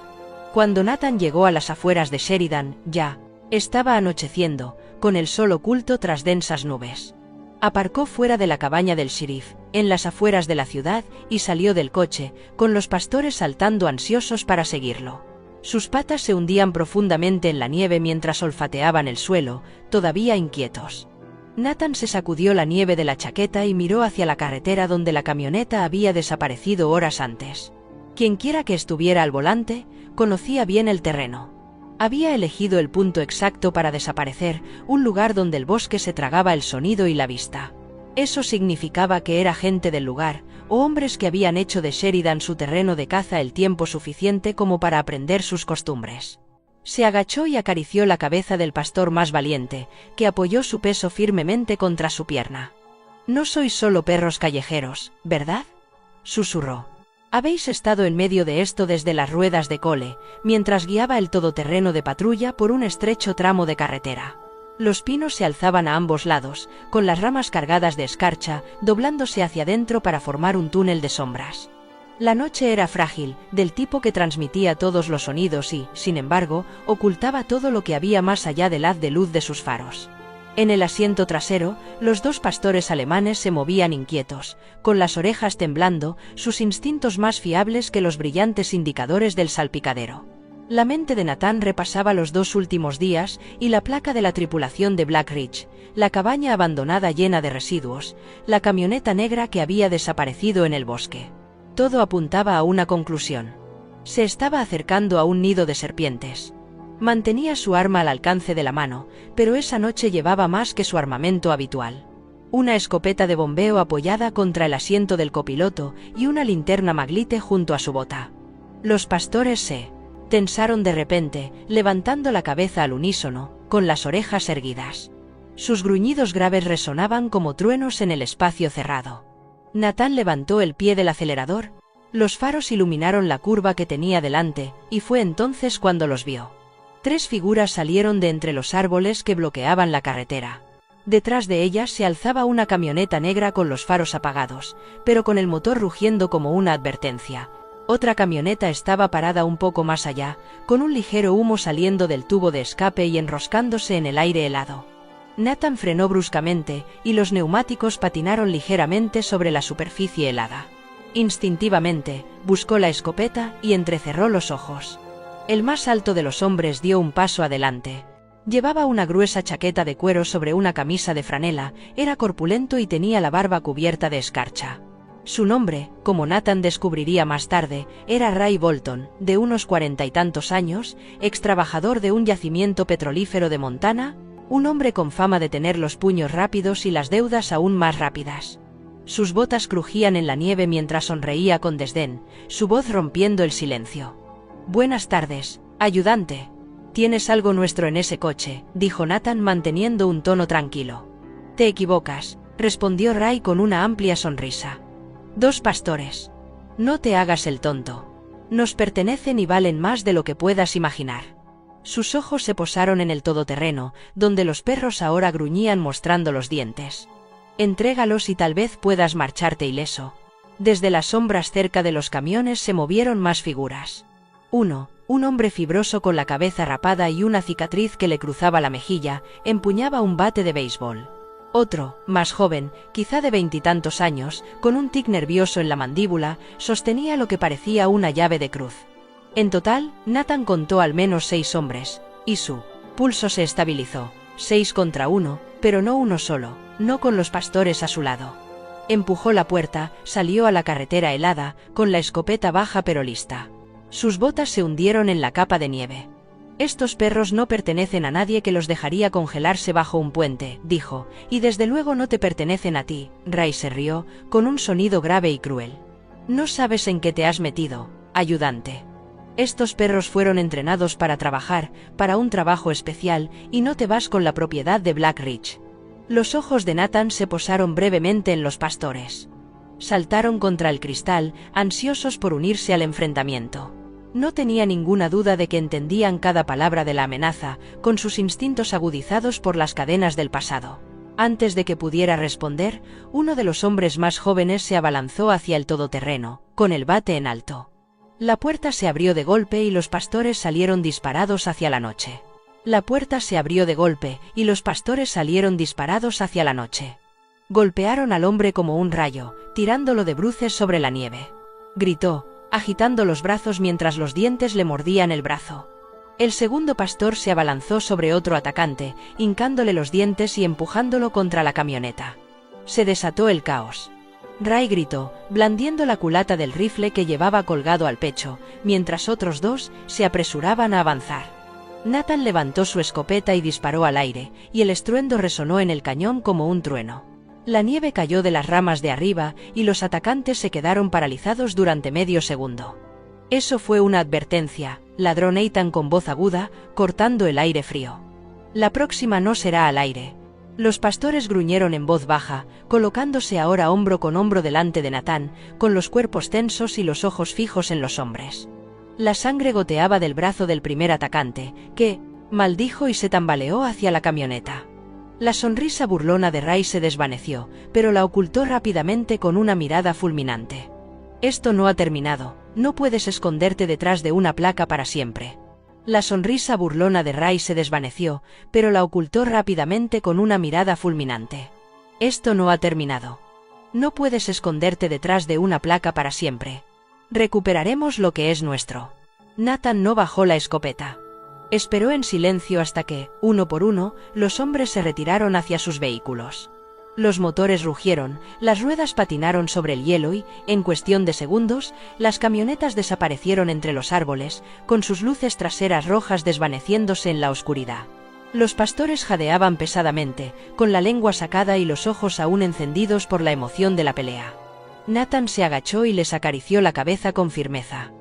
Cuando Nathan llegó a las afueras de Sheridan, ya estaba anocheciendo, con el sol oculto tras densas nubes. Aparcó fuera de la cabaña del sheriff, en las afueras de la ciudad, y salió del coche, con los pastores saltando ansiosos para seguirlo. Sus patas se hundían profundamente en la nieve mientras olfateaban el suelo, todavía inquietos. Nathan se sacudió la nieve de la chaqueta y miró hacia la carretera donde la camioneta había desaparecido horas antes. Quienquiera que estuviera al volante, conocía bien el terreno. Había elegido el punto exacto para desaparecer, un lugar donde el bosque se tragaba el sonido y la vista. Eso significaba que era gente del lugar, o hombres que habían hecho de Sheridan su terreno de caza el tiempo suficiente como para aprender sus costumbres. Se agachó y acarició la cabeza del pastor más valiente, que apoyó su peso firmemente contra su pierna. «No sois solo perros callejeros, ¿verdad?», susurró. «Habéis estado en medio de esto desde las ruedas de Cole, mientras guiaba el todoterreno de patrulla por un estrecho tramo de carretera. Los pinos se alzaban a ambos lados, con las ramas cargadas de escarcha, doblándose hacia adentro para formar un túnel de sombras. La noche era frágil, del tipo que transmitía todos los sonidos y, sin embargo, ocultaba todo lo que había más allá del haz de luz de sus faros. En el asiento trasero, los 2 pastores alemanes se movían inquietos, con las orejas temblando, sus instintos más fiables que los brillantes indicadores del salpicadero. La mente de Nathan repasaba los 2 últimos días y la placa de la tripulación de Black Ridge, la cabaña abandonada llena de residuos, la camioneta negra que había desaparecido en el bosque. Todo apuntaba a una conclusión. Se estaba acercando a un nido de serpientes. Mantenía su arma al alcance de la mano, pero esa noche llevaba más que su armamento habitual. Una escopeta de bombeo apoyada contra el asiento del copiloto y una linterna Maglite junto a su bota. Los pastores se tensaron de repente, levantando la cabeza al unísono, con las orejas erguidas. Sus gruñidos graves resonaban como truenos en el espacio cerrado. Nathan levantó el pie del acelerador. Los faros iluminaron la curva que tenía delante, y fue entonces cuando los vio. 3 figuras salieron de entre los árboles que bloqueaban la carretera. Detrás de ellas se alzaba una camioneta negra con los faros apagados, pero con el motor rugiendo como una advertencia. Otra camioneta estaba parada un poco más allá, con un ligero humo saliendo del tubo de escape y enroscándose en el aire helado. Nathan frenó bruscamente, y los neumáticos patinaron ligeramente sobre la superficie helada. Instintivamente, buscó la escopeta y entrecerró los ojos. El más alto de los hombres dio un paso adelante. Llevaba una gruesa chaqueta de cuero sobre una camisa de franela, era corpulento y tenía la barba cubierta de escarcha. Su nombre, como Nathan descubriría más tarde, era Ray Bolton, de unos 40 y tantos años, ex trabajador de un yacimiento petrolífero de Montana, un hombre con fama de tener los puños rápidos y las deudas aún más rápidas. Sus botas crujían en la nieve mientras sonreía con desdén, su voz rompiendo el silencio. «Buenas tardes, ayudante. Tienes algo nuestro en ese coche», dijo Nathan manteniendo un tono tranquilo. «Te equivocas», respondió Ray con una amplia sonrisa. «2 pastores. No te hagas el tonto. Nos pertenecen y valen más de lo que puedas imaginar». Sus ojos se posaron en el todoterreno, donde los perros ahora gruñían mostrando los dientes. «Entrégalos y tal vez puedas marcharte ileso». Desde las sombras cerca de los camiones se movieron más figuras. Un hombre fibroso con la cabeza rapada y una cicatriz que le cruzaba la mejilla, empuñaba un bate de béisbol. Otro, más joven, quizá de 20 y tantos años, con un tic nervioso en la mandíbula, sostenía lo que parecía una llave de cruz. En total, Nathan contó al menos 6 hombres, y su pulso se estabilizó. 6 contra 1, pero no uno solo, no con los pastores a su lado. Empujó la puerta, salió a la carretera helada, con la escopeta baja pero lista. Sus botas se hundieron en la capa de nieve. «Estos perros no pertenecen a nadie que los dejaría congelarse bajo un puente», dijo, «y desde luego no te pertenecen a ti». Ray se rió, con un sonido grave y cruel. «No sabes en qué te has metido, ayudante. Estos perros fueron entrenados para trabajar, para un trabajo especial, y no te vas con la propiedad de Black Ridge». Los ojos de Nathan se posaron brevemente en los pastores. Saltaron contra el cristal, ansiosos por unirse al enfrentamiento. No tenía ninguna duda de que entendían cada palabra de la amenaza, con sus instintos agudizados por las cadenas del pasado. Antes de que pudiera responder, uno de los hombres más jóvenes se abalanzó hacia el todoterreno, con el bate en alto. La puerta se abrió de golpe y los pastores salieron disparados hacia la noche. La puerta se abrió de golpe y los pastores salieron disparados hacia la noche. Golpearon al hombre como un rayo, tirándolo de bruces sobre la nieve. Gritó, agitando los brazos mientras los dientes le mordían el brazo. El segundo pastor se abalanzó sobre otro atacante, hincándole los dientes y empujándolo contra la camioneta. Se desató el caos. Ray gritó, blandiendo la culata del rifle que llevaba colgado al pecho, mientras otros 2 se apresuraban a avanzar. Nathan levantó su escopeta y disparó al aire, y el estruendo resonó en el cañón como un trueno. La nieve cayó de las ramas de arriba y los atacantes se quedaron paralizados durante medio segundo. «Eso fue una advertencia», ladró Nathan con voz aguda, cortando el aire frío. «La próxima no será al aire». Los pastores gruñeron en voz baja, colocándose ahora hombro con hombro delante de Nathan, con los cuerpos tensos y los ojos fijos en los hombres. La sangre goteaba del brazo del primer atacante, que maldijo y se tambaleó hacia la camioneta. La sonrisa burlona de Ray se desvaneció, pero la ocultó rápidamente con una mirada fulminante. «Esto no ha terminado, no puedes esconderte detrás de una placa para siempre». La sonrisa burlona de Ray se desvaneció, pero la ocultó rápidamente con una mirada fulminante. «Esto no ha terminado. No puedes esconderte detrás de una placa para siempre. Recuperaremos lo que es nuestro». Nathan no bajó la escopeta. Esperó en silencio hasta que, uno por uno, los hombres se retiraron hacia sus vehículos. Los motores rugieron, las ruedas patinaron sobre el hielo y, en cuestión de segundos, las camionetas desaparecieron entre los árboles, con sus luces traseras rojas desvaneciéndose en la oscuridad. Los pastores jadeaban pesadamente, con la lengua sacada y los ojos aún encendidos por la emoción de la pelea. Nathan se agachó y les acarició la cabeza con firmeza.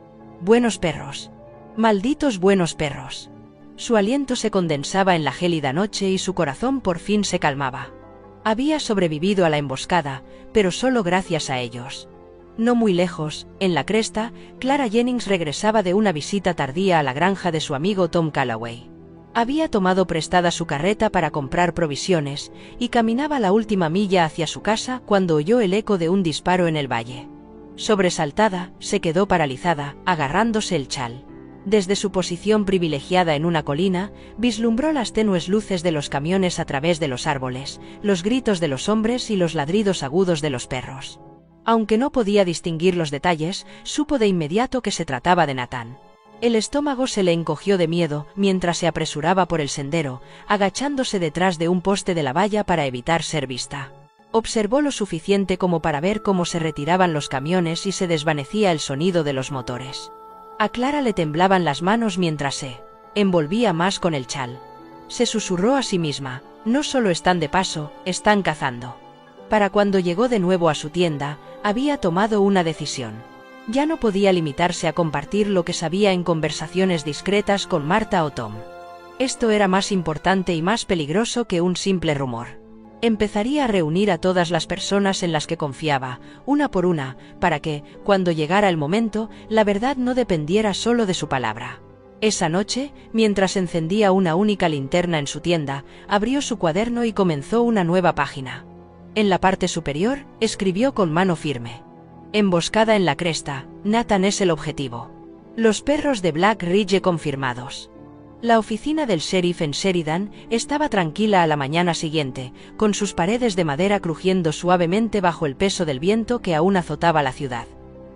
«Buenos perros. Malditos buenos perros». Su aliento se condensaba en la gélida noche y su corazón por fin se calmaba. Había sobrevivido a la emboscada, pero solo gracias a ellos. No muy lejos, en la cresta, Clara Jennings regresaba de una visita tardía a la granja de su amigo Tom Calloway. Había tomado prestada su carreta para comprar provisiones, y caminaba la última milla hacia su casa cuando oyó el eco de un disparo en el valle. Sobresaltada, se quedó paralizada, agarrándose el chal. Desde su posición privilegiada en una colina, vislumbró las tenues luces de los camiones a través de los árboles, los gritos de los hombres y los ladridos agudos de los perros. Aunque no podía distinguir los detalles, supo de inmediato que se trataba de Nathan. El estómago se le encogió de miedo mientras se apresuraba por el sendero, agachándose detrás de un poste de la valla para evitar ser vista. Observó lo suficiente como para ver cómo se retiraban los camiones y se desvanecía el sonido de los motores. A Clara le temblaban las manos mientras se envolvía más con el chal. Se susurró a sí misma, no solo están de paso, están cazando. Para cuando llegó de nuevo a su tienda, había tomado una decisión. Ya no podía limitarse a compartir lo que sabía en conversaciones discretas con Marta o Tom. Esto era más importante y más peligroso que un simple rumor. Empezaría a reunir a todas las personas en las que confiaba, una por una, para que, cuando llegara el momento, la verdad no dependiera solo de su palabra. Esa noche, mientras encendía una única linterna en su tienda, abrió su cuaderno y comenzó una nueva página. En la parte superior, escribió con mano firme: Emboscada en la cresta, Nathan es el objetivo. Los perros de Black Ridge confirmados. La oficina del sheriff en Sheridan estaba tranquila a la mañana siguiente, con sus paredes de madera crujiendo suavemente bajo el peso del viento que aún azotaba la ciudad.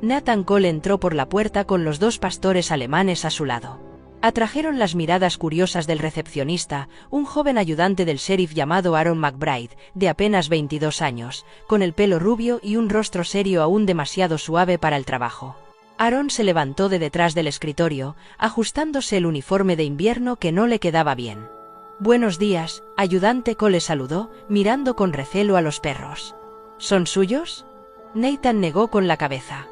Nathan Cole entró por la puerta con los 2 pastores alemanes a su lado. Atrajeron las miradas curiosas del recepcionista, un joven ayudante del sheriff llamado Aaron McBride, de apenas 22 años, con el pelo rubio y un rostro serio aún demasiado suave para el trabajo. Aaron se levantó de detrás del escritorio, ajustándose el uniforme de invierno que no le quedaba bien. «Buenos días», ayudante Cole saludó, mirando con recelo a los perros. «¿Son suyos?» Nathan negó con la cabeza.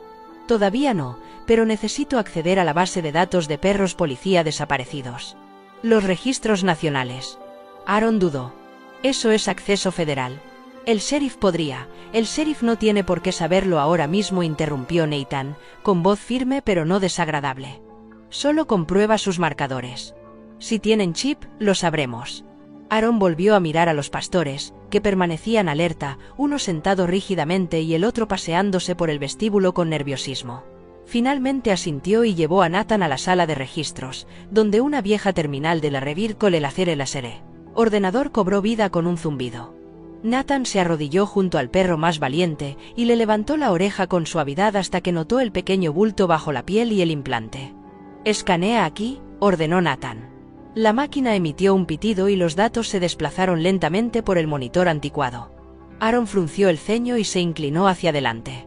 «Todavía no, pero necesito acceder a la base de datos de perros policía desaparecidos. Los registros nacionales». Aaron dudó. «Eso es acceso federal». «El sheriff podría. El sheriff no tiene por qué saberlo ahora mismo», interrumpió Nathan, con voz firme pero no desagradable. «Solo comprueba sus marcadores. Si tienen chip, lo sabremos». Aaron volvió a mirar a los pastores, que permanecían alerta, uno sentado rígidamente y el otro paseándose por el vestíbulo con nerviosismo. Finalmente asintió y llevó a Nathan a la sala de registros, donde una vieja terminal de la Revir con el ordenador cobró vida con un zumbido. Nathan se arrodilló junto al perro más valiente y le levantó la oreja con suavidad hasta que notó el pequeño bulto bajo la piel y el implante. «Escanea aquí», ordenó Nathan. La máquina emitió un pitido y los datos se desplazaron lentamente por el monitor anticuado. Aaron frunció el ceño y se inclinó hacia adelante.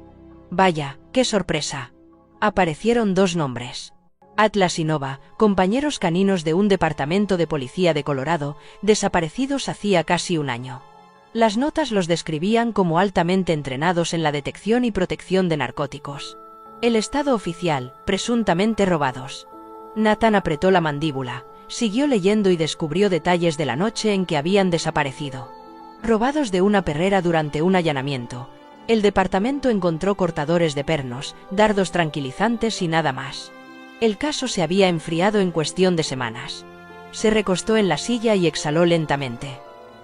«Vaya, qué sorpresa». Aparecieron 2 nombres. Atlas y Nova, compañeros caninos de un departamento de policía de Colorado, desaparecidos hacía casi un año. Las notas los describían como altamente entrenados en la detección y protección de narcóticos. El estado oficial, presuntamente robados. Nathan apretó la mandíbula, siguió leyendo y descubrió detalles de la noche en que habían desaparecido. Robados de una perrera durante un allanamiento. El departamento encontró cortadores de pernos, dardos tranquilizantes y nada más. El caso se había enfriado en cuestión de semanas. Se recostó en la silla y exhaló lentamente.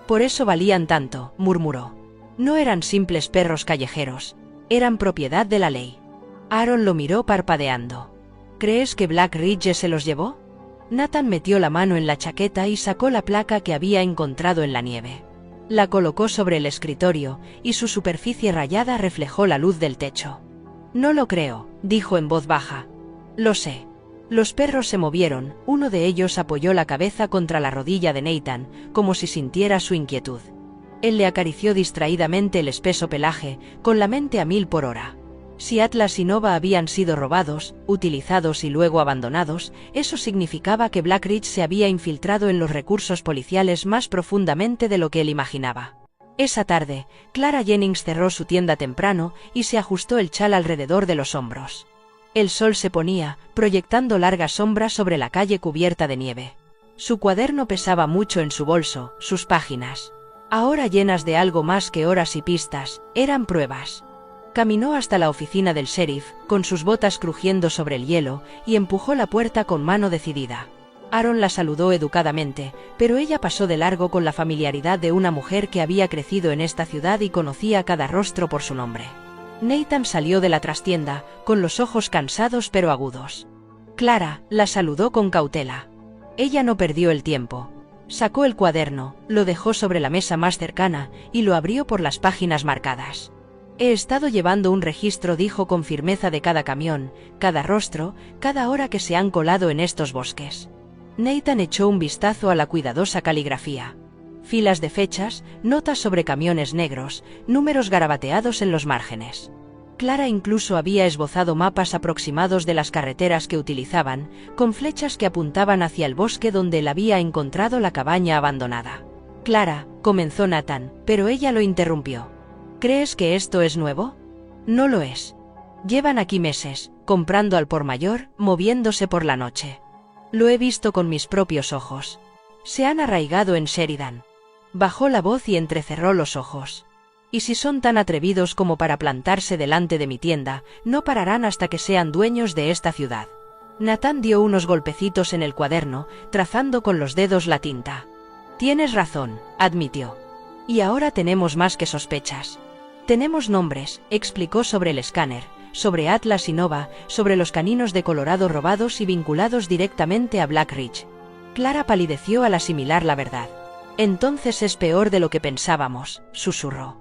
«Por eso valían tanto», murmuró. «No eran simples perros callejeros, eran propiedad de la ley». Aaron lo miró parpadeando. «¿Crees que Black Ridge se los llevó?» Nathan metió la mano en la chaqueta y sacó la placa que había encontrado en la nieve. La colocó sobre el escritorio, y su superficie rayada reflejó la luz del techo. «No lo creo», dijo en voz baja. «Lo sé». Los perros se movieron, uno de ellos apoyó la cabeza contra la rodilla de Nathan, como si sintiera su inquietud. Él le acarició distraídamente el espeso pelaje, con la mente a 1000 por hora. Si Atlas y Nova habían sido robados, utilizados y luego abandonados, eso significaba que Black Ridge se había infiltrado en los recursos policiales más profundamente de lo que él imaginaba. Esa tarde, Clara Jennings cerró su tienda temprano y se ajustó el chal alrededor de los hombros. El sol se ponía, proyectando largas sombras sobre la calle cubierta de nieve. Su cuaderno pesaba mucho en su bolso, sus páginas, ahora llenas de algo más que horas y pistas, eran pruebas. Caminó hasta la oficina del sheriff, con sus botas crujiendo sobre el hielo, y empujó la puerta con mano decidida. Aaron la saludó educadamente, pero ella pasó de largo con la familiaridad de una mujer que había crecido en esta ciudad y conocía cada rostro por su nombre. Nathan salió de la trastienda, con los ojos cansados pero agudos. Clara la saludó con cautela. Ella no perdió el tiempo. Sacó el cuaderno, lo dejó sobre la mesa más cercana, y lo abrió por las páginas marcadas. «He estado llevando un registro», dijo con firmeza, «de cada camión, cada rostro, cada hora que se han colado en estos bosques». Nathan echó un vistazo a la cuidadosa caligrafía. filas de fechas, notas sobre camiones negros, números garabateados en los márgenes. Clara incluso había esbozado mapas aproximados de las carreteras que utilizaban, con flechas que apuntaban hacia el bosque donde él había encontrado la cabaña abandonada. Clara, comenzó Nathan, pero ella lo interrumpió. ¿Crees que esto es nuevo? No lo es. Llevan aquí meses, comprando al por mayor, moviéndose por la noche. Lo he visto con mis propios ojos. Se han arraigado en Sheridan. Bajó la voz y entrecerró los ojos. Y si son tan atrevidos como para plantarse delante de mi tienda, no pararán hasta que sean dueños de esta ciudad. Nathan dio unos golpecitos en el cuaderno, trazando con los dedos la tinta. Tienes razón, admitió. Y ahora tenemos más que sospechas. Tenemos nombres, explicó sobre el escáner, sobre Atlas y Nova, sobre los caninos de Colorado robados y vinculados directamente a Black Ridge. Clara palideció al asimilar la verdad. Entonces es peor de lo que pensábamos, susurró.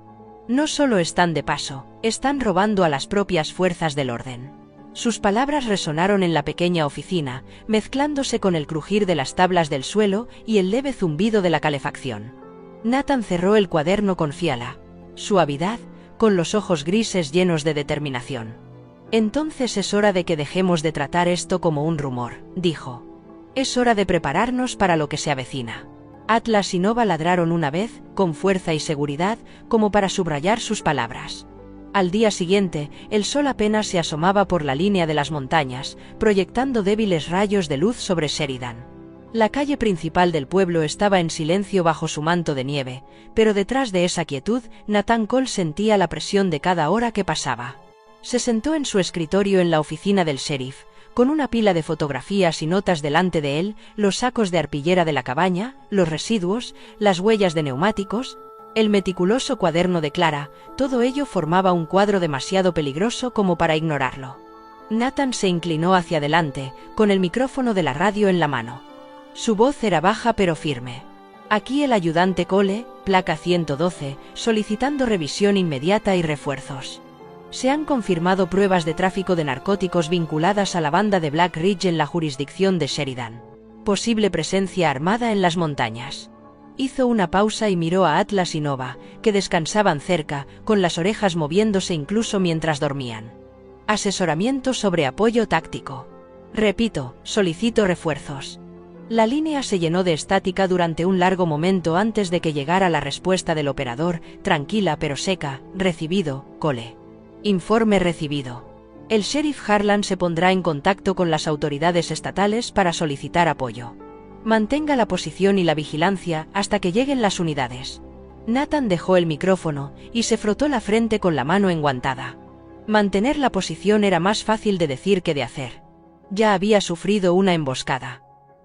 No solo están de paso, están robando a las propias fuerzas del orden. Sus palabras resonaron en la pequeña oficina, mezclándose con el crujir de las tablas del suelo y el leve zumbido de la calefacción. Nathan cerró el cuaderno con fiala suavidad, con los ojos grises llenos de determinación. Entonces es hora de que dejemos de tratar esto como un rumor, dijo. Es hora de prepararnos para lo que se avecina. Atlas y Nova ladraron una vez, con fuerza y seguridad, como para subrayar sus palabras. Al día siguiente, el sol apenas se asomaba por la línea de las montañas, proyectando débiles rayos de luz sobre Sheridan. La calle principal del pueblo estaba en silencio bajo su manto de nieve, pero detrás de esa quietud, Nathan Cole sentía la presión de cada hora que pasaba. Se sentó en su escritorio en la oficina del sheriff, con una pila de fotografías y notas delante de él, los sacos de arpillera de la cabaña, los residuos, las huellas de neumáticos, el meticuloso cuaderno de Clara, todo ello formaba un cuadro demasiado peligroso como para ignorarlo. Nathan se inclinó hacia adelante, con el micrófono de la radio en la mano. Su voz era baja pero firme. Aquí el ayudante Cole, placa 112, solicitando revisión inmediata y refuerzos. Se han confirmado pruebas de tráfico de narcóticos vinculadas a la banda de Black Ridge en la jurisdicción de Sheridan. Posible presencia armada en las montañas. Hizo una pausa y miró a Atlas y Nova, que descansaban cerca, con las orejas moviéndose incluso mientras dormían. Asesoramiento sobre apoyo táctico. Repito, solicito refuerzos. La línea se llenó de estática durante un largo momento antes de que llegara la respuesta del operador, tranquila pero seca. Recibido, Cole. Informe recibido. El sheriff Harlan se pondrá en contacto con las autoridades estatales para solicitar apoyo. Mantenga la posición y la vigilancia hasta que lleguen las unidades. Nathan dejó el micrófono y se frotó la frente con la mano enguantada. Mantener la posición era más fácil de decir que de hacer. Ya había sufrido una emboscada.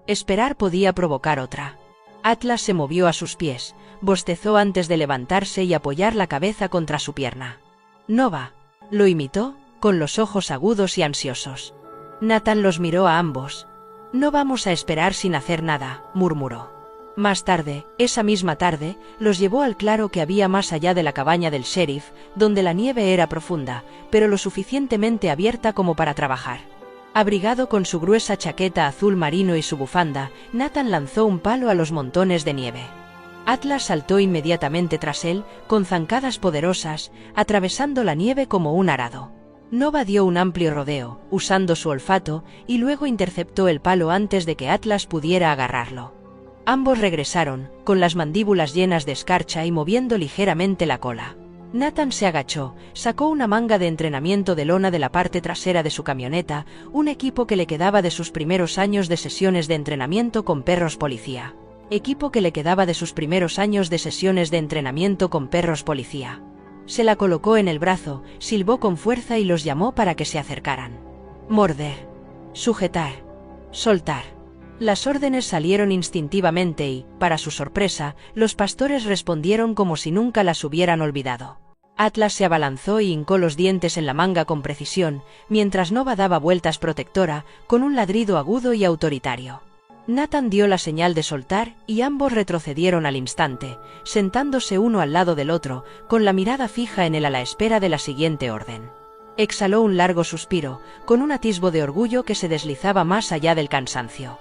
Esperar podía provocar otra. Atlas se movió a sus pies, bostezó antes de levantarse y apoyar la cabeza contra su pierna. Nova, lo imitó, con los ojos agudos y ansiosos. Nathan los miró a ambos. No vamos a esperar sin hacer nada, murmuró. Más tarde, esa misma tarde, los llevó al claro que había más allá de la cabaña del sheriff, donde la nieve era profunda, pero lo suficientemente abierta como para trabajar. Abrigado con su gruesa chaqueta azul marino y su bufanda, Nathan lanzó un palo a los montones de nieve. Atlas saltó inmediatamente tras él, con zancadas poderosas, atravesando la nieve como un arado. Nova dio un amplio rodeo, usando su olfato, y luego interceptó el palo antes de que Atlas pudiera agarrarlo. Ambos regresaron, con las mandíbulas llenas de escarcha y moviendo ligeramente la cola. Nathan se agachó, sacó una manga de entrenamiento de lona de la parte trasera de su camioneta, un equipo que le quedaba de sus primeros años de sesiones de entrenamiento con perros policía. Se la colocó en el brazo, silbó con fuerza y los llamó para que se acercaran. Morder. Sujetar. Soltar. Las órdenes salieron instintivamente y, para su sorpresa, los pastores respondieron como si nunca las hubieran olvidado. Atlas se abalanzó y hincó los dientes en la manga con precisión, mientras Nova daba vueltas protectora, con un ladrido agudo y autoritario. Nathan dio la señal de soltar y ambos retrocedieron al instante, sentándose uno al lado del otro, con la mirada fija en él a la espera de la siguiente orden. Exhaló un largo suspiro, con un atisbo de orgullo que se deslizaba más allá del cansancio.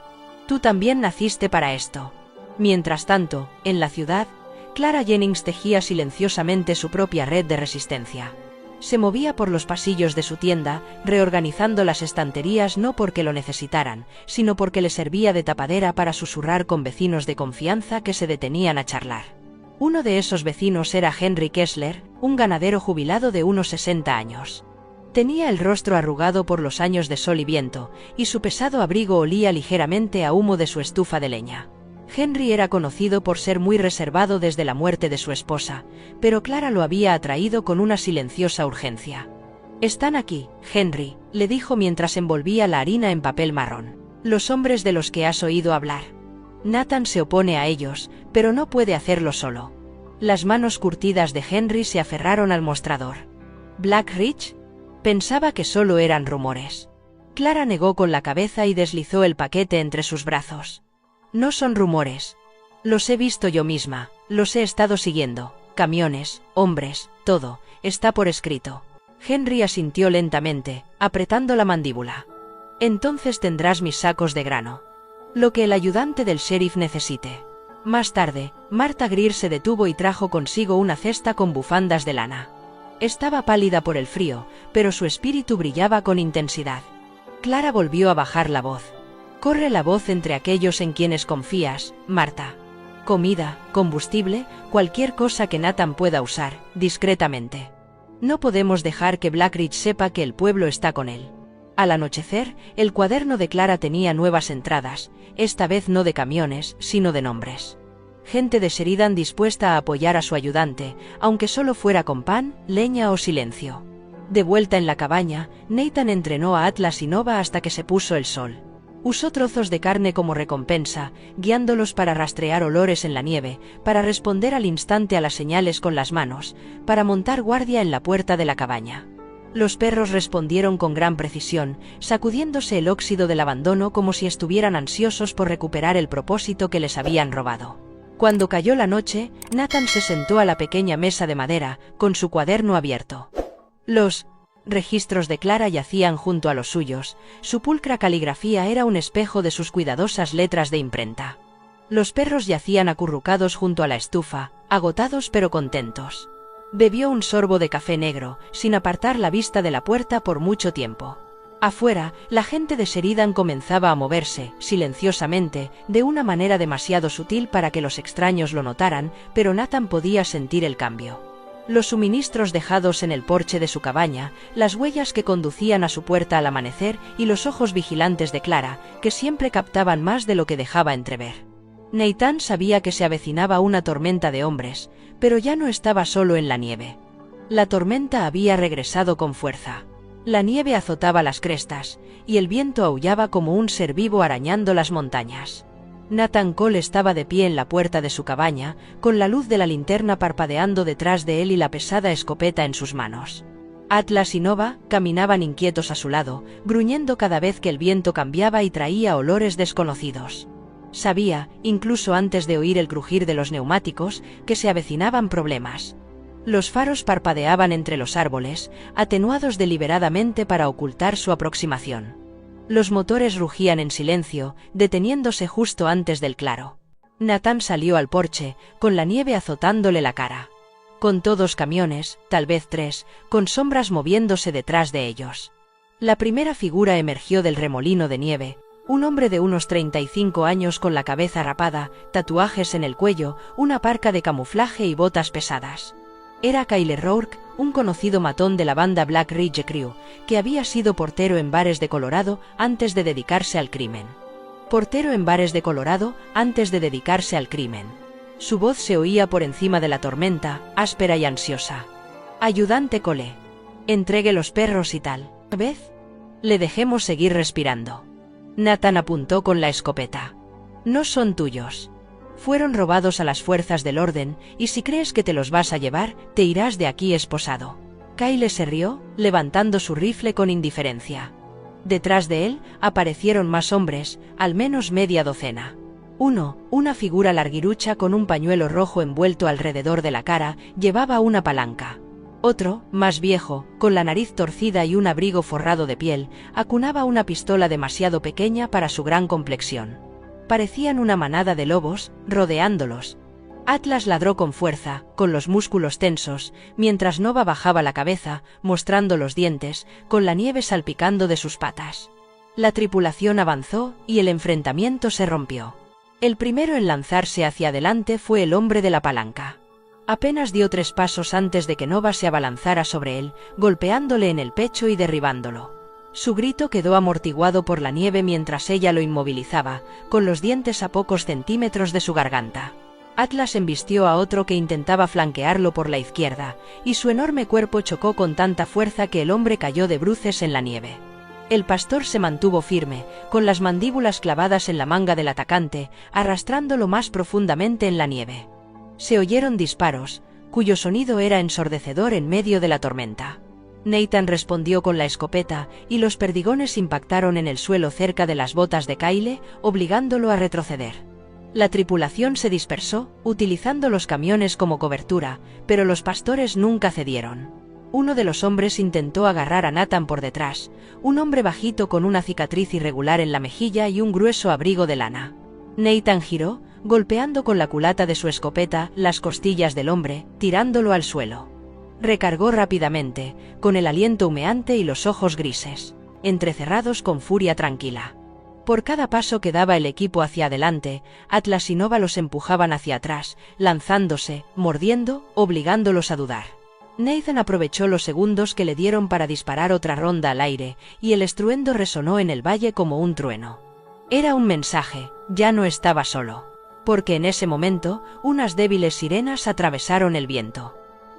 Tú también naciste para esto. Mientras tanto, en la ciudad, Clara Jennings tejía silenciosamente su propia red de resistencia. Se movía por los pasillos de su tienda, reorganizando las estanterías no porque lo necesitaran, sino porque le servía de tapadera para susurrar con vecinos de confianza que se detenían a charlar. Uno de esos vecinos era Henry Kessler, un ganadero jubilado de unos 60 años. Tenía el rostro arrugado por los años de sol y viento, y su pesado abrigo olía ligeramente a humo de su estufa de leña. Henry era conocido por ser muy reservado desde la muerte de su esposa, pero Clara lo había atraído con una silenciosa urgencia. «Están aquí, Henry», le dijo mientras envolvía la harina en papel marrón. «Los hombres de los que has oído hablar. Nathan se opone a ellos, pero no puede hacerlo solo». Las manos curtidas de Henry se aferraron al mostrador. «¿Black Ridge?» Pensaba que solo eran rumores. Clara negó con la cabeza y deslizó el paquete entre sus brazos. «No son rumores. Los he visto yo misma, los he estado siguiendo. Camiones, hombres, todo, está por escrito». Henry asintió lentamente, apretando la mandíbula. «Entonces tendrás mis sacos de grano. Lo que el ayudante del sheriff necesite». Más tarde, Martha Greer se detuvo y trajo consigo una cesta con bufandas de lana. Estaba pálida por el frío, pero su espíritu brillaba con intensidad. Clara volvió a bajar la voz. «Corre la voz entre aquellos en quienes confías, Martha. Comida, combustible, cualquier cosa que Nathan pueda usar, discretamente. No podemos dejar que Blackridge sepa que el pueblo está con él». Al anochecer, el cuaderno de Clara tenía nuevas entradas, esta vez no de camiones, sino de nombres. Gente de Sheridan dispuesta a apoyar a su ayudante, aunque solo fuera con pan, leña o silencio. De vuelta en la cabaña, Nathan entrenó a Atlas y Nova hasta que se puso el sol. Usó trozos de carne como recompensa, guiándolos para rastrear olores en la nieve, para responder al instante a las señales con las manos, para montar guardia en la puerta de la cabaña. Los perros respondieron con gran precisión, sacudiéndose el óxido del abandono como si estuvieran ansiosos por recuperar el propósito que les habían robado. Cuando cayó la noche, Nathan se sentó a la pequeña mesa de madera, con su cuaderno abierto. Los registros de Clara yacían junto a los suyos, su pulcra caligrafía era un espejo de sus cuidadosas letras de imprenta. Los perros yacían acurrucados junto a la estufa, agotados pero contentos. Bebió un sorbo de café negro, sin apartar la vista de la puerta por mucho tiempo. Afuera, la gente de Sheridan comenzaba a moverse, silenciosamente, de una manera demasiado sutil para que los extraños lo notaran, pero Nathan podía sentir el cambio. Los suministros dejados en el porche de su cabaña, las huellas que conducían a su puerta al amanecer y los ojos vigilantes de Clara, que siempre captaban más de lo que dejaba entrever. Nathan sabía que se avecinaba una tormenta de hombres, pero ya no estaba solo en la nieve. La tormenta había regresado con fuerza. La nieve azotaba las crestas, y el viento aullaba como un ser vivo arañando las montañas. Nathan Cole estaba de pie en la puerta de su cabaña, con la luz de la linterna parpadeando detrás de él y la pesada escopeta en sus manos. Atlas y Nova caminaban inquietos a su lado, gruñendo cada vez que el viento cambiaba y traía olores desconocidos. Sabía, incluso antes de oír el crujir de los neumáticos, que se avecinaban problemas. Los faros parpadeaban entre los árboles, atenuados deliberadamente para ocultar su aproximación. Los motores rugían en silencio, deteniéndose justo antes del claro. Nathan salió al porche, con la nieve azotándole la cara. Contó 2 camiones, tal vez 3, con sombras moviéndose detrás de ellos. La primera figura emergió del remolino de nieve, un hombre de unos 35 años con la cabeza rapada, tatuajes en el cuello, una parca de camuflaje y botas pesadas. Era Kyle Rourke, un conocido matón de la banda Black Ridge Crew, que había sido portero en bares de Colorado antes de dedicarse al crimen. Portero en bares de Colorado antes de dedicarse al crimen. Su voz se oía por encima de la tormenta, áspera y ansiosa. «Ayudante Cole. Entregue los perros y tal vez le dejemos seguir respirando». Nathan apuntó con la escopeta. «No son tuyos. Fueron robados a las fuerzas del orden, y si crees que te los vas a llevar, te irás de aquí esposado». Kyle se rió, levantando su rifle con indiferencia. Detrás de él, aparecieron más hombres, al menos media docena. Uno, una figura larguirucha con un pañuelo rojo envuelto alrededor de la cara, llevaba una palanca. Otro, más viejo, con la nariz torcida y un abrigo forrado de piel, acunaba una pistola demasiado pequeña para su gran complexión. Parecían una manada de lobos, rodeándolos. Atlas ladró con fuerza, con los músculos tensos, mientras Nova bajaba la cabeza, mostrando los dientes, con la nieve salpicando de sus patas. La tripulación avanzó, y el enfrentamiento se rompió. El primero en lanzarse hacia adelante fue el hombre de la palanca. Apenas dio 3 pasos antes de que Nova se abalanzara sobre él, golpeándole en el pecho y derribándolo. Su grito quedó amortiguado por la nieve mientras ella lo inmovilizaba, con los dientes a pocos centímetros de su garganta. Atlas embistió a otro que intentaba flanquearlo por la izquierda, y su enorme cuerpo chocó con tanta fuerza que el hombre cayó de bruces en la nieve. El pastor se mantuvo firme, con las mandíbulas clavadas en la manga del atacante, arrastrándolo más profundamente en la nieve. Se oyeron disparos, cuyo sonido era ensordecedor en medio de la tormenta. Nathan respondió con la escopeta, y los perdigones impactaron en el suelo cerca de las botas de Kyle, obligándolo a retroceder. La tripulación se dispersó, utilizando los camiones como cobertura, pero los pastores nunca cedieron. Uno de los hombres intentó agarrar a Nathan por detrás, un hombre bajito con una cicatriz irregular en la mejilla y un grueso abrigo de lana. Nathan giró, golpeando con la culata de su escopeta las costillas del hombre, tirándolo al suelo. Recargó rápidamente, con el aliento humeante y los ojos grises, entrecerrados con furia tranquila. Por cada paso que daba el equipo hacia adelante, Atlas y Nova los empujaban hacia atrás, lanzándose, mordiendo, obligándolos a dudar. Nathan aprovechó los segundos que le dieron para disparar otra ronda al aire, y el estruendo resonó en el valle como un trueno. Era un mensaje, ya no estaba solo. Porque en ese momento, unas débiles sirenas atravesaron el viento.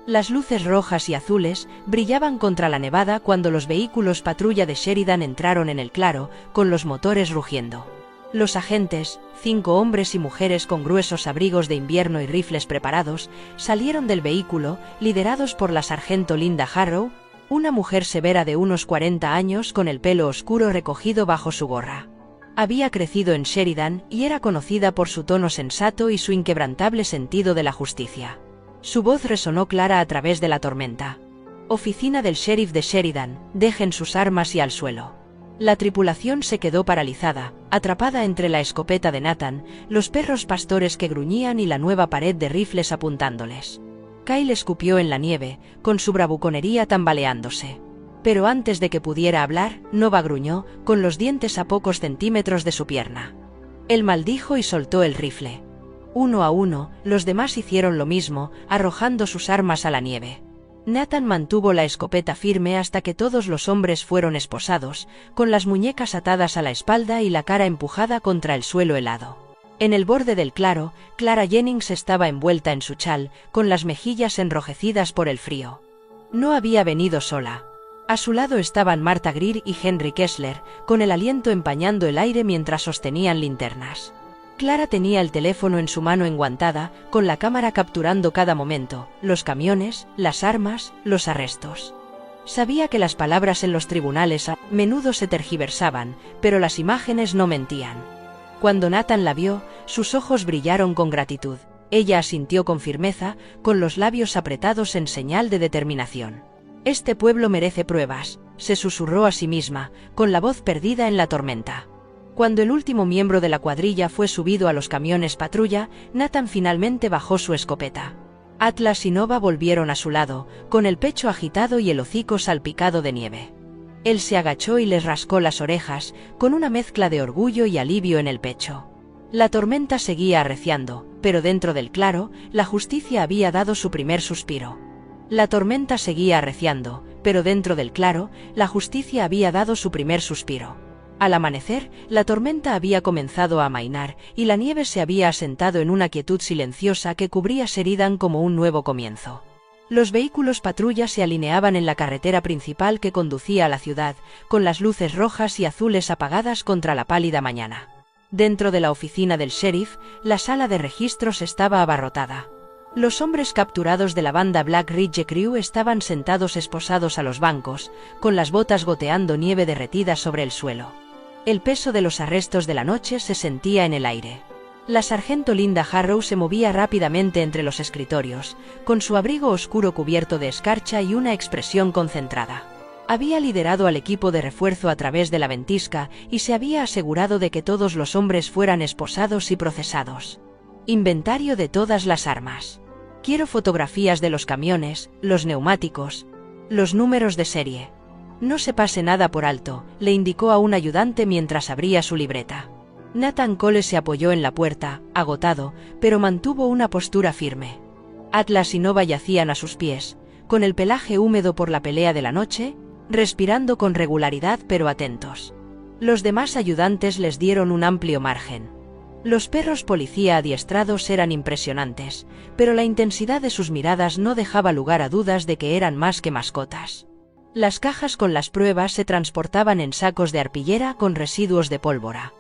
Las luces rojas y azules brillaban contra la nevada cuando los vehículos patrulla de Sheridan entraron en el claro, con los motores rugiendo. Los agentes, 5 hombres y mujeres con gruesos abrigos de invierno y rifles preparados, salieron del vehículo, liderados por la sargento Linda Harrow, una mujer severa de unos 40 años con el pelo oscuro recogido bajo su gorra. Había crecido en Sheridan y era conocida por su tono sensato y su inquebrantable sentido de la justicia. Su voz resonó clara a través de la tormenta. Oficina del sheriff de Sheridan, dejen sus armas y al suelo. La tripulación se quedó paralizada, atrapada entre la escopeta de Nathan, los perros pastores que gruñían y la nueva pared de rifles apuntándoles. Kyle escupió en la nieve, con su bravuconería tambaleándose. Pero antes de que pudiera hablar, Nova gruñó, con los dientes a pocos centímetros de su pierna. Él maldijo y soltó el rifle. Uno a uno, los demás hicieron lo mismo, arrojando sus armas a la nieve. Nathan mantuvo la escopeta firme hasta que todos los hombres fueron esposados, con las muñecas atadas a la espalda y la cara empujada contra el suelo helado. En el borde del claro, Clara Jennings estaba envuelta en su chal, con las mejillas enrojecidas por el frío. No había venido sola. A su lado estaban Martha Greer y Henry Kessler, con el aliento empañando el aire mientras sostenían linternas. Clara tenía el teléfono en su mano enguantada, con la cámara capturando cada momento, los camiones, las armas, los arrestos. Sabía que las palabras en los tribunales a menudo se tergiversaban, pero las imágenes no mentían. Cuando Nathan la vio, sus ojos brillaron con gratitud. Ella asintió con firmeza, con los labios apretados en señal de determinación. «Este pueblo merece pruebas», se susurró a sí misma, con la voz perdida en la tormenta. Cuando el último miembro de la cuadrilla fue subido a los camiones patrulla, Nathan finalmente bajó su escopeta. Atlas y Nova volvieron a su lado, con el pecho agitado y el hocico salpicado de nieve. Él se agachó y les rascó las orejas, con una mezcla de orgullo y alivio en el pecho. La tormenta seguía arreciando, pero dentro del claro, la justicia había dado su primer suspiro. La tormenta seguía arreciando, pero dentro del claro, la justicia había dado su primer suspiro. Al amanecer, la tormenta había comenzado a amainar, y la nieve se había asentado en una quietud silenciosa que cubría Sheridan como un nuevo comienzo. Los vehículos patrulla se alineaban en la carretera principal que conducía a la ciudad, con las luces rojas y azules apagadas contra la pálida mañana. Dentro de la oficina del sheriff, la sala de registros estaba abarrotada. Los hombres capturados de la banda Black Ridge Crew estaban sentados esposados a los bancos, con las botas goteando nieve derretida sobre el suelo. El peso de los arrestos de la noche se sentía en el aire. La sargento Linda Harrow se movía rápidamente entre los escritorios, con su abrigo oscuro cubierto de escarcha y una expresión concentrada. Había liderado al equipo de refuerzo a través de la ventisca y se había asegurado de que todos los hombres fueran esposados y procesados. Inventario de todas las armas. Quiero fotografías de los camiones, los neumáticos, los números de serie. No se pase nada por alto, le indicó a un ayudante mientras abría su libreta. Nathan Cole se apoyó en la puerta, agotado, pero mantuvo una postura firme. Atlas y Nova yacían a sus pies, con el pelaje húmedo por la pelea de la noche, respirando con regularidad pero atentos. Los demás ayudantes les dieron un amplio margen. Los perros policía adiestrados eran impresionantes, pero la intensidad de sus miradas no dejaba lugar a dudas de que eran más que mascotas. Las cajas con las pruebas se transportaban en sacos de arpillera con residuos de pólvora.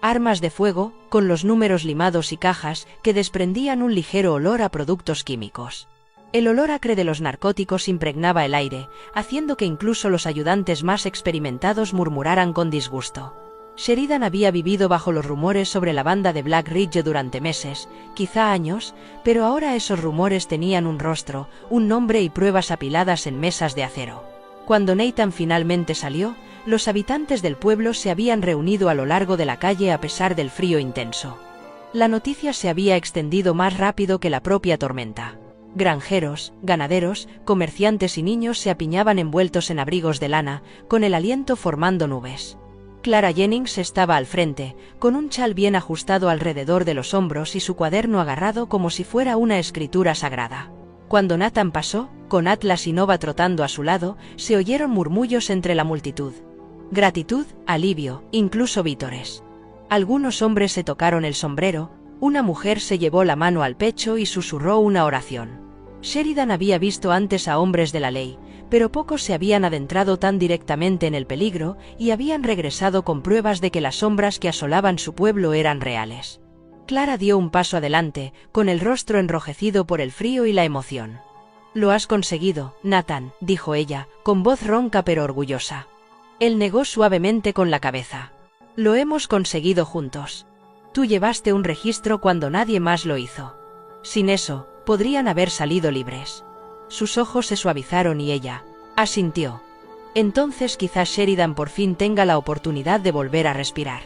Armas de fuego, con los números limados y cajas, que desprendían un ligero olor a productos químicos. El olor acre de los narcóticos impregnaba el aire, haciendo que incluso los ayudantes más experimentados murmuraran con disgusto. Sheridan había vivido bajo los rumores sobre la banda de Black Ridge durante meses, quizá años, pero ahora esos rumores tenían un rostro, un nombre y pruebas apiladas en mesas de acero. Cuando Nathan finalmente salió, los habitantes del pueblo se habían reunido a lo largo de la calle a pesar del frío intenso. La noticia se había extendido más rápido que la propia tormenta. Granjeros, ganaderos, comerciantes y niños se apiñaban envueltos en abrigos de lana, con el aliento formando nubes. Clara Jennings estaba al frente, con un chal bien ajustado alrededor de los hombros y su cuaderno agarrado como si fuera una escritura sagrada. Cuando Nathan pasó, con Atlas y Nova trotando a su lado, se oyeron murmullos entre la multitud. Gratitud, alivio, incluso vítores. Algunos hombres se tocaron el sombrero, una mujer se llevó la mano al pecho y susurró una oración. Sheridan había visto antes a hombres de la ley, pero pocos se habían adentrado tan directamente en el peligro y habían regresado con pruebas de que las sombras que asolaban su pueblo eran reales. Clara dio un paso adelante, con el rostro enrojecido por el frío y la emoción. «Lo has conseguido, Nathan», dijo ella, con voz ronca pero orgullosa. Él negó suavemente con la cabeza. «Lo hemos conseguido juntos. Tú llevaste un registro cuando nadie más lo hizo. Sin eso, podrían haber salido libres». Sus ojos se suavizaron y ella asintió. Entonces quizás Sheridan por fin tenga la oportunidad de volver a respirar.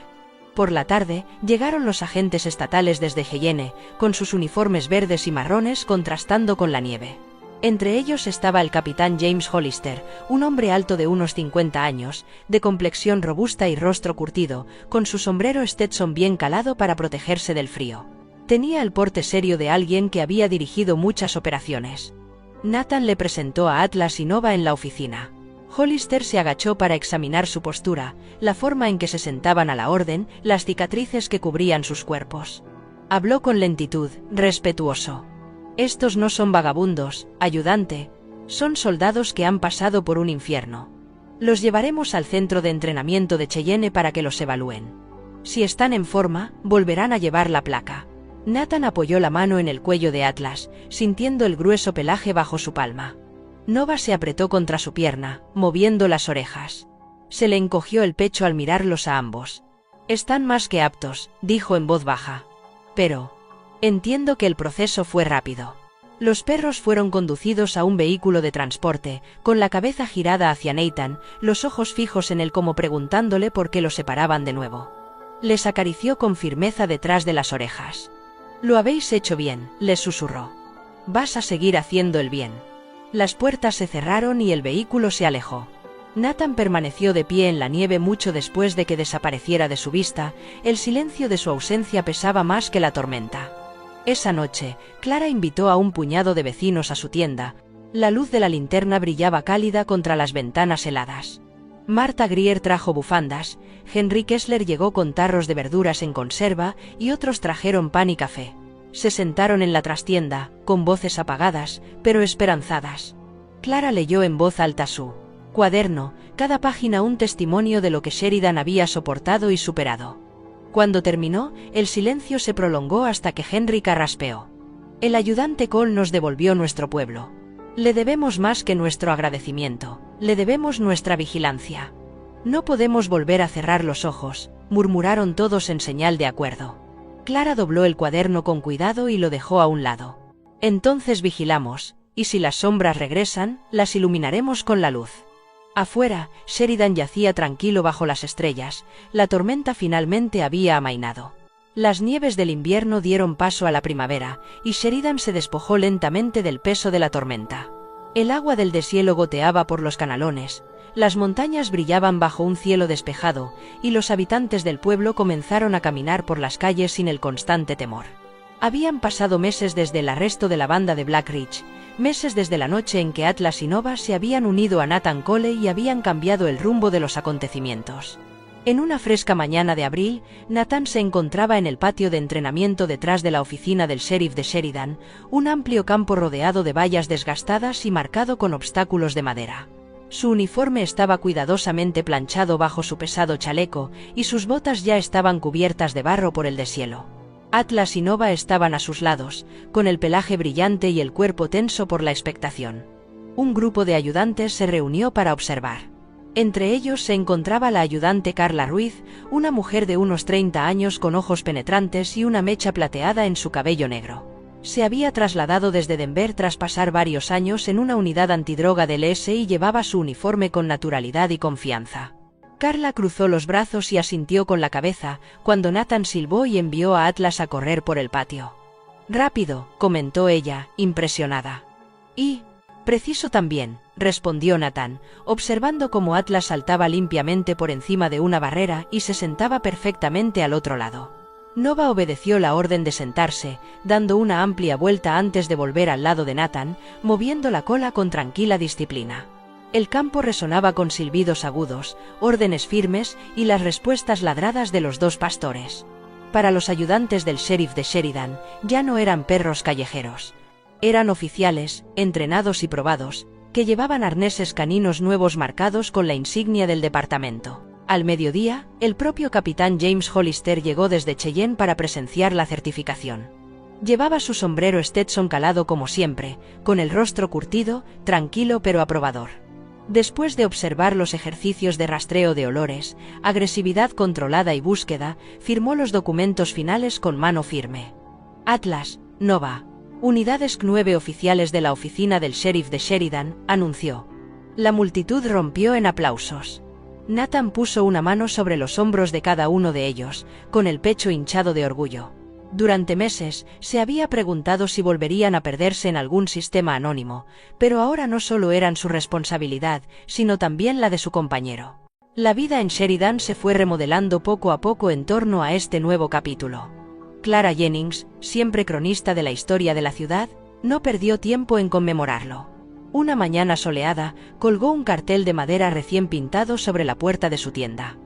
Por la tarde, llegaron los agentes estatales desde Cheyenne, con sus uniformes verdes y marrones contrastando con la nieve. Entre ellos estaba el capitán James Hollister, un hombre alto de unos 50 años, de complexión robusta y rostro curtido, con su sombrero Stetson bien calado para protegerse del frío. Tenía el porte serio de alguien que había dirigido muchas operaciones. Nathan le presentó a Atlas y Nova en la oficina. Hollister se agachó para examinar su postura, la forma en que se sentaban a la orden, las cicatrices que cubrían sus cuerpos. Habló con lentitud, respetuoso. «Estos no son vagabundos, ayudante. Son soldados que han pasado por un infierno. Los llevaremos al centro de entrenamiento de Cheyenne para que los evalúen. Si están en forma, volverán a llevar la placa». Nathan apoyó la mano en el cuello de Atlas, sintiendo el grueso pelaje bajo su palma. Nova se apretó contra su pierna, moviendo las orejas. Se le encogió el pecho al mirarlos a ambos. «Están más que aptos», dijo en voz baja. «Pero entiendo que el proceso fue rápido». Los perros fueron conducidos a un vehículo de transporte, con la cabeza girada hacia Nathan, los ojos fijos en él como preguntándole por qué los separaban de nuevo. Les acarició con firmeza detrás de las orejas. «Lo habéis hecho bien», les susurró. «Vas a seguir haciendo el bien». Las puertas se cerraron y el vehículo se alejó. Nathan permaneció de pie en la nieve mucho después de que desapareciera de su vista, el silencio de su ausencia pesaba más que la tormenta. Esa noche, Clara invitó a un puñado de vecinos a su tienda. La luz de la linterna brillaba cálida contra las ventanas heladas. Martha Greer trajo bufandas, Henry Kessler llegó con tarros de verduras en conserva y otros trajeron pan y café. Se sentaron en la trastienda, con voces apagadas, pero esperanzadas. Clara leyó en voz alta su cuaderno, cada página un testimonio de lo que Sheridan había soportado y superado. Cuando terminó, el silencio se prolongó hasta que Henry carraspeó. «El ayudante Cole nos devolvió nuestro pueblo. Le debemos más que nuestro agradecimiento, le debemos nuestra vigilancia. No podemos volver a cerrar los ojos», murmuraron todos en señal de acuerdo. Clara dobló el cuaderno con cuidado y lo dejó a un lado. «Entonces vigilamos, y si las sombras regresan, las iluminaremos con la luz». Afuera, Sheridan yacía tranquilo bajo las estrellas. La tormenta finalmente había amainado. Las nieves del invierno dieron paso a la primavera, y Sheridan se despojó lentamente del peso de la tormenta. El agua del deshielo goteaba por los canalones, las montañas brillaban bajo un cielo despejado, y los habitantes del pueblo comenzaron a caminar por las calles sin el constante temor. Habían pasado meses desde el arresto de la banda de Black Ridge, meses desde la noche en que Atlas y Nova se habían unido a Nathan Cole y habían cambiado el rumbo de los acontecimientos. En una fresca mañana de abril, Nathan se encontraba en el patio de entrenamiento detrás de la oficina del sheriff de Sheridan, un amplio campo rodeado de vallas desgastadas y marcado con obstáculos de madera. Su uniforme estaba cuidadosamente planchado bajo su pesado chaleco, y sus botas ya estaban cubiertas de barro por el deshielo. Atlas y Nova estaban a sus lados, con el pelaje brillante y el cuerpo tenso por la expectación. Un grupo de ayudantes se reunió para observar. Entre ellos se encontraba la ayudante Carla Ruiz, una mujer de unos 30 años con ojos penetrantes y una mecha plateada en su cabello negro. Se había trasladado desde Denver tras pasar varios años en una unidad antidroga del ES y llevaba su uniforme con naturalidad y confianza. Carla cruzó los brazos y asintió con la cabeza cuando Nathan silbó y envió a Atlas a correr por el patio. «Rápido», comentó ella, impresionada. «Y preciso también», respondió Nathan, observando cómo Atlas saltaba limpiamente por encima de una barrera y se sentaba perfectamente al otro lado. Nova obedeció la orden de sentarse, dando una amplia vuelta antes de volver al lado de Nathan, moviendo la cola con tranquila disciplina. El campo resonaba con silbidos agudos, órdenes firmes y las respuestas ladradas de los dos pastores. Para los ayudantes del sheriff de Sheridan, ya no eran perros callejeros. Eran oficiales, entrenados y probados, que llevaban arneses caninos nuevos marcados con la insignia del departamento. Al mediodía, el propio capitán James Hollister llegó desde Cheyenne para presenciar la certificación. Llevaba su sombrero Stetson calado como siempre, con el rostro curtido, tranquilo pero aprobador. Después de observar los ejercicios de rastreo de olores, agresividad controlada y búsqueda, firmó los documentos finales con mano firme. Atlas, Nova, unidades 9 oficiales de la oficina del sheriff de Sheridan, anunció. La multitud rompió en aplausos. Nathan puso una mano sobre los hombros de cada uno de ellos, con el pecho hinchado de orgullo. Durante meses, se había preguntado si volverían a perderse en algún sistema anónimo, pero ahora no solo eran su responsabilidad, sino también la de su compañero. La vida en Sheridan se fue remodelando poco a poco en torno a este nuevo capítulo. Clara Jennings, siempre cronista de la historia de la ciudad, no perdió tiempo en conmemorarlo. Una mañana soleada, colgó un cartel de madera recién pintado sobre la puerta de su tienda.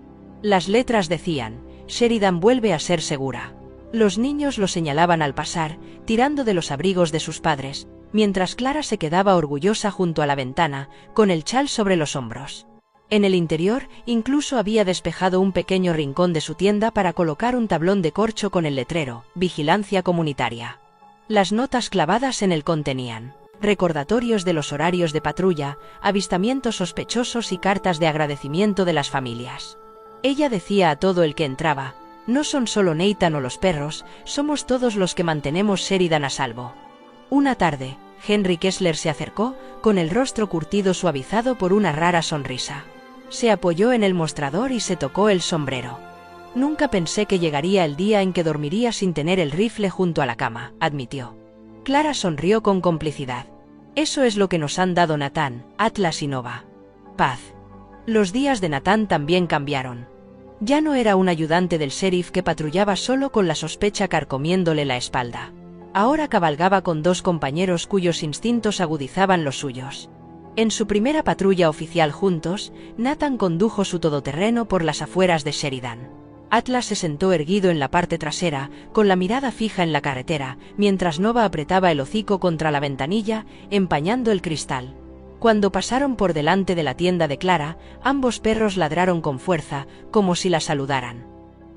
Las letras decían: «Sheridan vuelve a ser segura». Los niños lo señalaban al pasar, tirando de los abrigos de sus padres, mientras Clara se quedaba orgullosa junto a la ventana, con el chal sobre los hombros. En el interior, incluso había despejado un pequeño rincón de su tienda para colocar un tablón de corcho con el letrero: «Vigilancia comunitaria». Las notas clavadas en él contenían recordatorios de los horarios de patrulla, avistamientos sospechosos y cartas de agradecimiento de las familias. Ella decía a todo el que entraba: «No son solo Nathan o los perros, somos todos los que mantenemos Sheridan a salvo». Una tarde, Henry Kessler se acercó, con el rostro curtido suavizado por una rara sonrisa. Se apoyó en el mostrador y se tocó el sombrero. «Nunca pensé que llegaría el día en que dormiría sin tener el rifle junto a la cama», admitió. Clara sonrió con complicidad. «Eso es lo que nos han dado Nathan, Atlas y Nova. Paz». Los días de Nathan también cambiaron. Ya no era un ayudante del sheriff que patrullaba solo con la sospecha carcomiéndole la espalda. Ahora cabalgaba con dos compañeros cuyos instintos agudizaban los suyos. En su primera patrulla oficial juntos, Nathan condujo su todoterreno por las afueras de Sheridan. Atlas se sentó erguido en la parte trasera, con la mirada fija en la carretera, mientras Nova apretaba el hocico contra la ventanilla, empañando el cristal. Cuando pasaron por delante de la tienda de Clara, ambos perros ladraron con fuerza, como si la saludaran.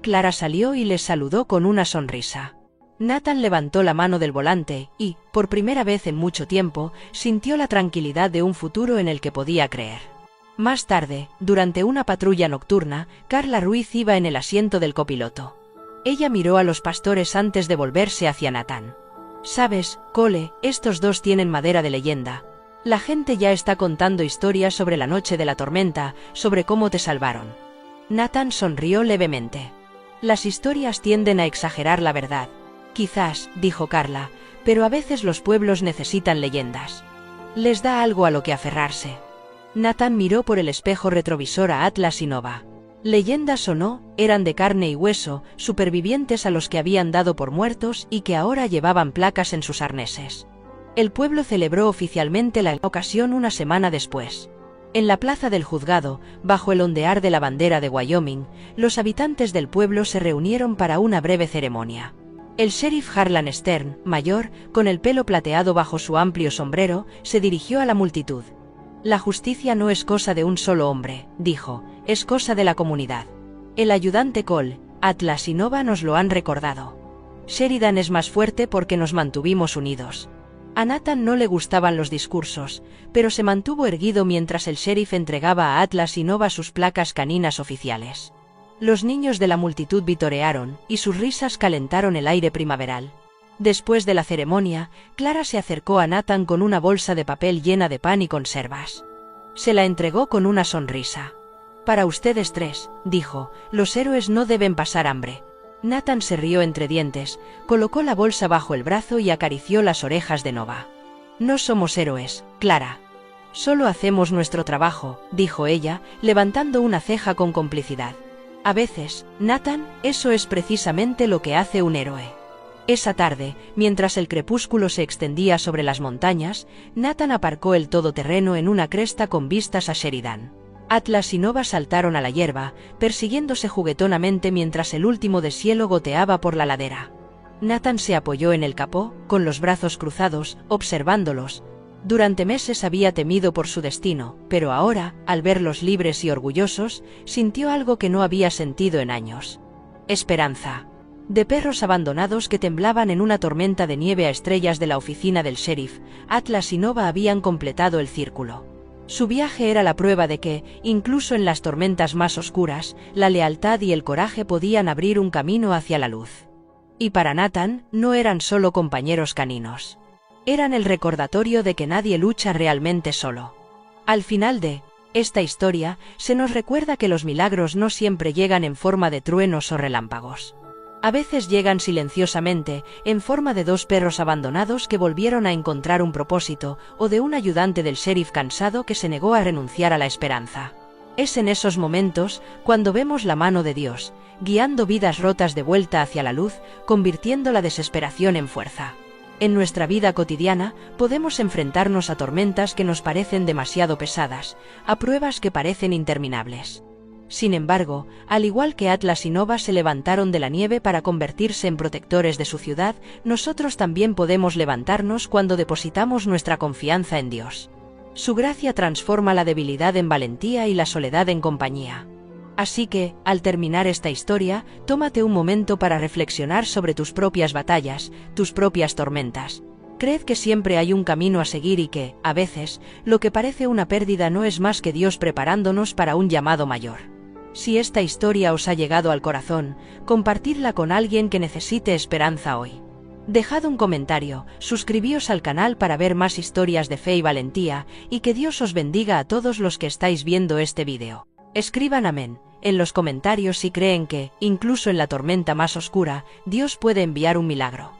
Clara salió y les saludó con una sonrisa. Nathan levantó la mano del volante y, por primera vez en mucho tiempo, sintió la tranquilidad de un futuro en el que podía creer. Más tarde, durante una patrulla nocturna, Carla Ruiz iba en el asiento del copiloto. Ella miró a los pastores antes de volverse hacia Nathan. «Sabes, Cole, estos dos tienen madera de leyenda. La gente ya está contando historias sobre la noche de la tormenta, sobre cómo te salvaron. Nathan sonrió levemente. Las historias tienden a exagerar la verdad. Quizás, dijo Carla, pero a veces los pueblos necesitan leyendas. Les da algo a lo que aferrarse. Nathan miró por el espejo retrovisor a Atlas y Nova. Leyendas o no, eran de carne y hueso, supervivientes a los que habían dado por muertos y que ahora llevaban placas en sus arneses. El pueblo celebró oficialmente la ocasión una semana después. En la plaza del juzgado, bajo el ondear de la bandera de Wyoming, los habitantes del pueblo se reunieron para una breve ceremonia. El sheriff Harlan Stern, mayor, con el pelo plateado bajo su amplio sombrero, se dirigió a la multitud. La justicia no es cosa de un solo hombre, dijo, es cosa de la comunidad. El ayudante Cole, Atlas y Nova nos lo han recordado. Sheridan es más fuerte porque nos mantuvimos unidos. A Nathan no le gustaban los discursos, pero se mantuvo erguido mientras el sheriff entregaba a Atlas y Nova sus placas caninas oficiales. Los niños de la multitud vitorearon, y sus risas calentaron el aire primaveral. Después de la ceremonia, Clara se acercó a Nathan con una bolsa de papel llena de pan y conservas. Se la entregó con una sonrisa. Para ustedes tres, dijo, los héroes no deben pasar hambre. Nathan se rió entre dientes, colocó la bolsa bajo el brazo y acarició las orejas de Nova. No somos héroes, Clara. Solo hacemos nuestro trabajo, dijo ella, levantando una ceja con complicidad. A veces, Nathan, eso es precisamente lo que hace un héroe. Esa tarde, mientras el crepúsculo se extendía sobre las montañas, Nathan aparcó el todoterreno en una cresta con vistas a Sheridan. Atlas y Nova saltaron a la hierba, persiguiéndose juguetonamente mientras el último deshielo goteaba por la ladera. Nathan se apoyó en el capó, con los brazos cruzados, observándolos. Durante meses había temido por su destino, pero ahora, al verlos libres y orgullosos, sintió algo que no había sentido en años. Esperanza. De perros abandonados que temblaban en una tormenta de nieve a estrellas de la oficina del sheriff, Atlas y Nova habían completado el círculo. Su viaje era la prueba de que, incluso en las tormentas más oscuras, la lealtad y el coraje podían abrir un camino hacia la luz. Y para Nathan, no eran solo compañeros caninos. Eran el recordatorio de que nadie lucha realmente solo. Al final de esta historia, se nos recuerda que los milagros no siempre llegan en forma de truenos o relámpagos. A veces llegan silenciosamente, en forma de dos perros abandonados que volvieron a encontrar un propósito, o de un ayudante del sheriff cansado que se negó a renunciar a la esperanza. Es en esos momentos, cuando vemos la mano de Dios, guiando vidas rotas de vuelta hacia la luz, convirtiendo la desesperación en fuerza. En nuestra vida cotidiana, podemos enfrentarnos a tormentas que nos parecen demasiado pesadas, a pruebas que parecen interminables. Sin embargo, al igual que Atlas y Nova se levantaron de la nieve para convertirse en protectores de su ciudad, nosotros también podemos levantarnos cuando depositamos nuestra confianza en Dios. Su gracia transforma la debilidad en valentía y la soledad en compañía. Así que, al terminar esta historia, tómate un momento para reflexionar sobre tus propias batallas, tus propias tormentas. Creed que siempre hay un camino a seguir y que, a veces, lo que parece una pérdida no es más que Dios preparándonos para un llamado mayor. Si esta historia os ha llegado al corazón, compartidla con alguien que necesite esperanza hoy. Dejad un comentario, suscribíos al canal para ver más historias de fe y valentía, y que Dios os bendiga a todos los que estáis viendo este vídeo. Escriban amén en los comentarios si creen que, incluso en la tormenta más oscura, Dios puede enviar un milagro.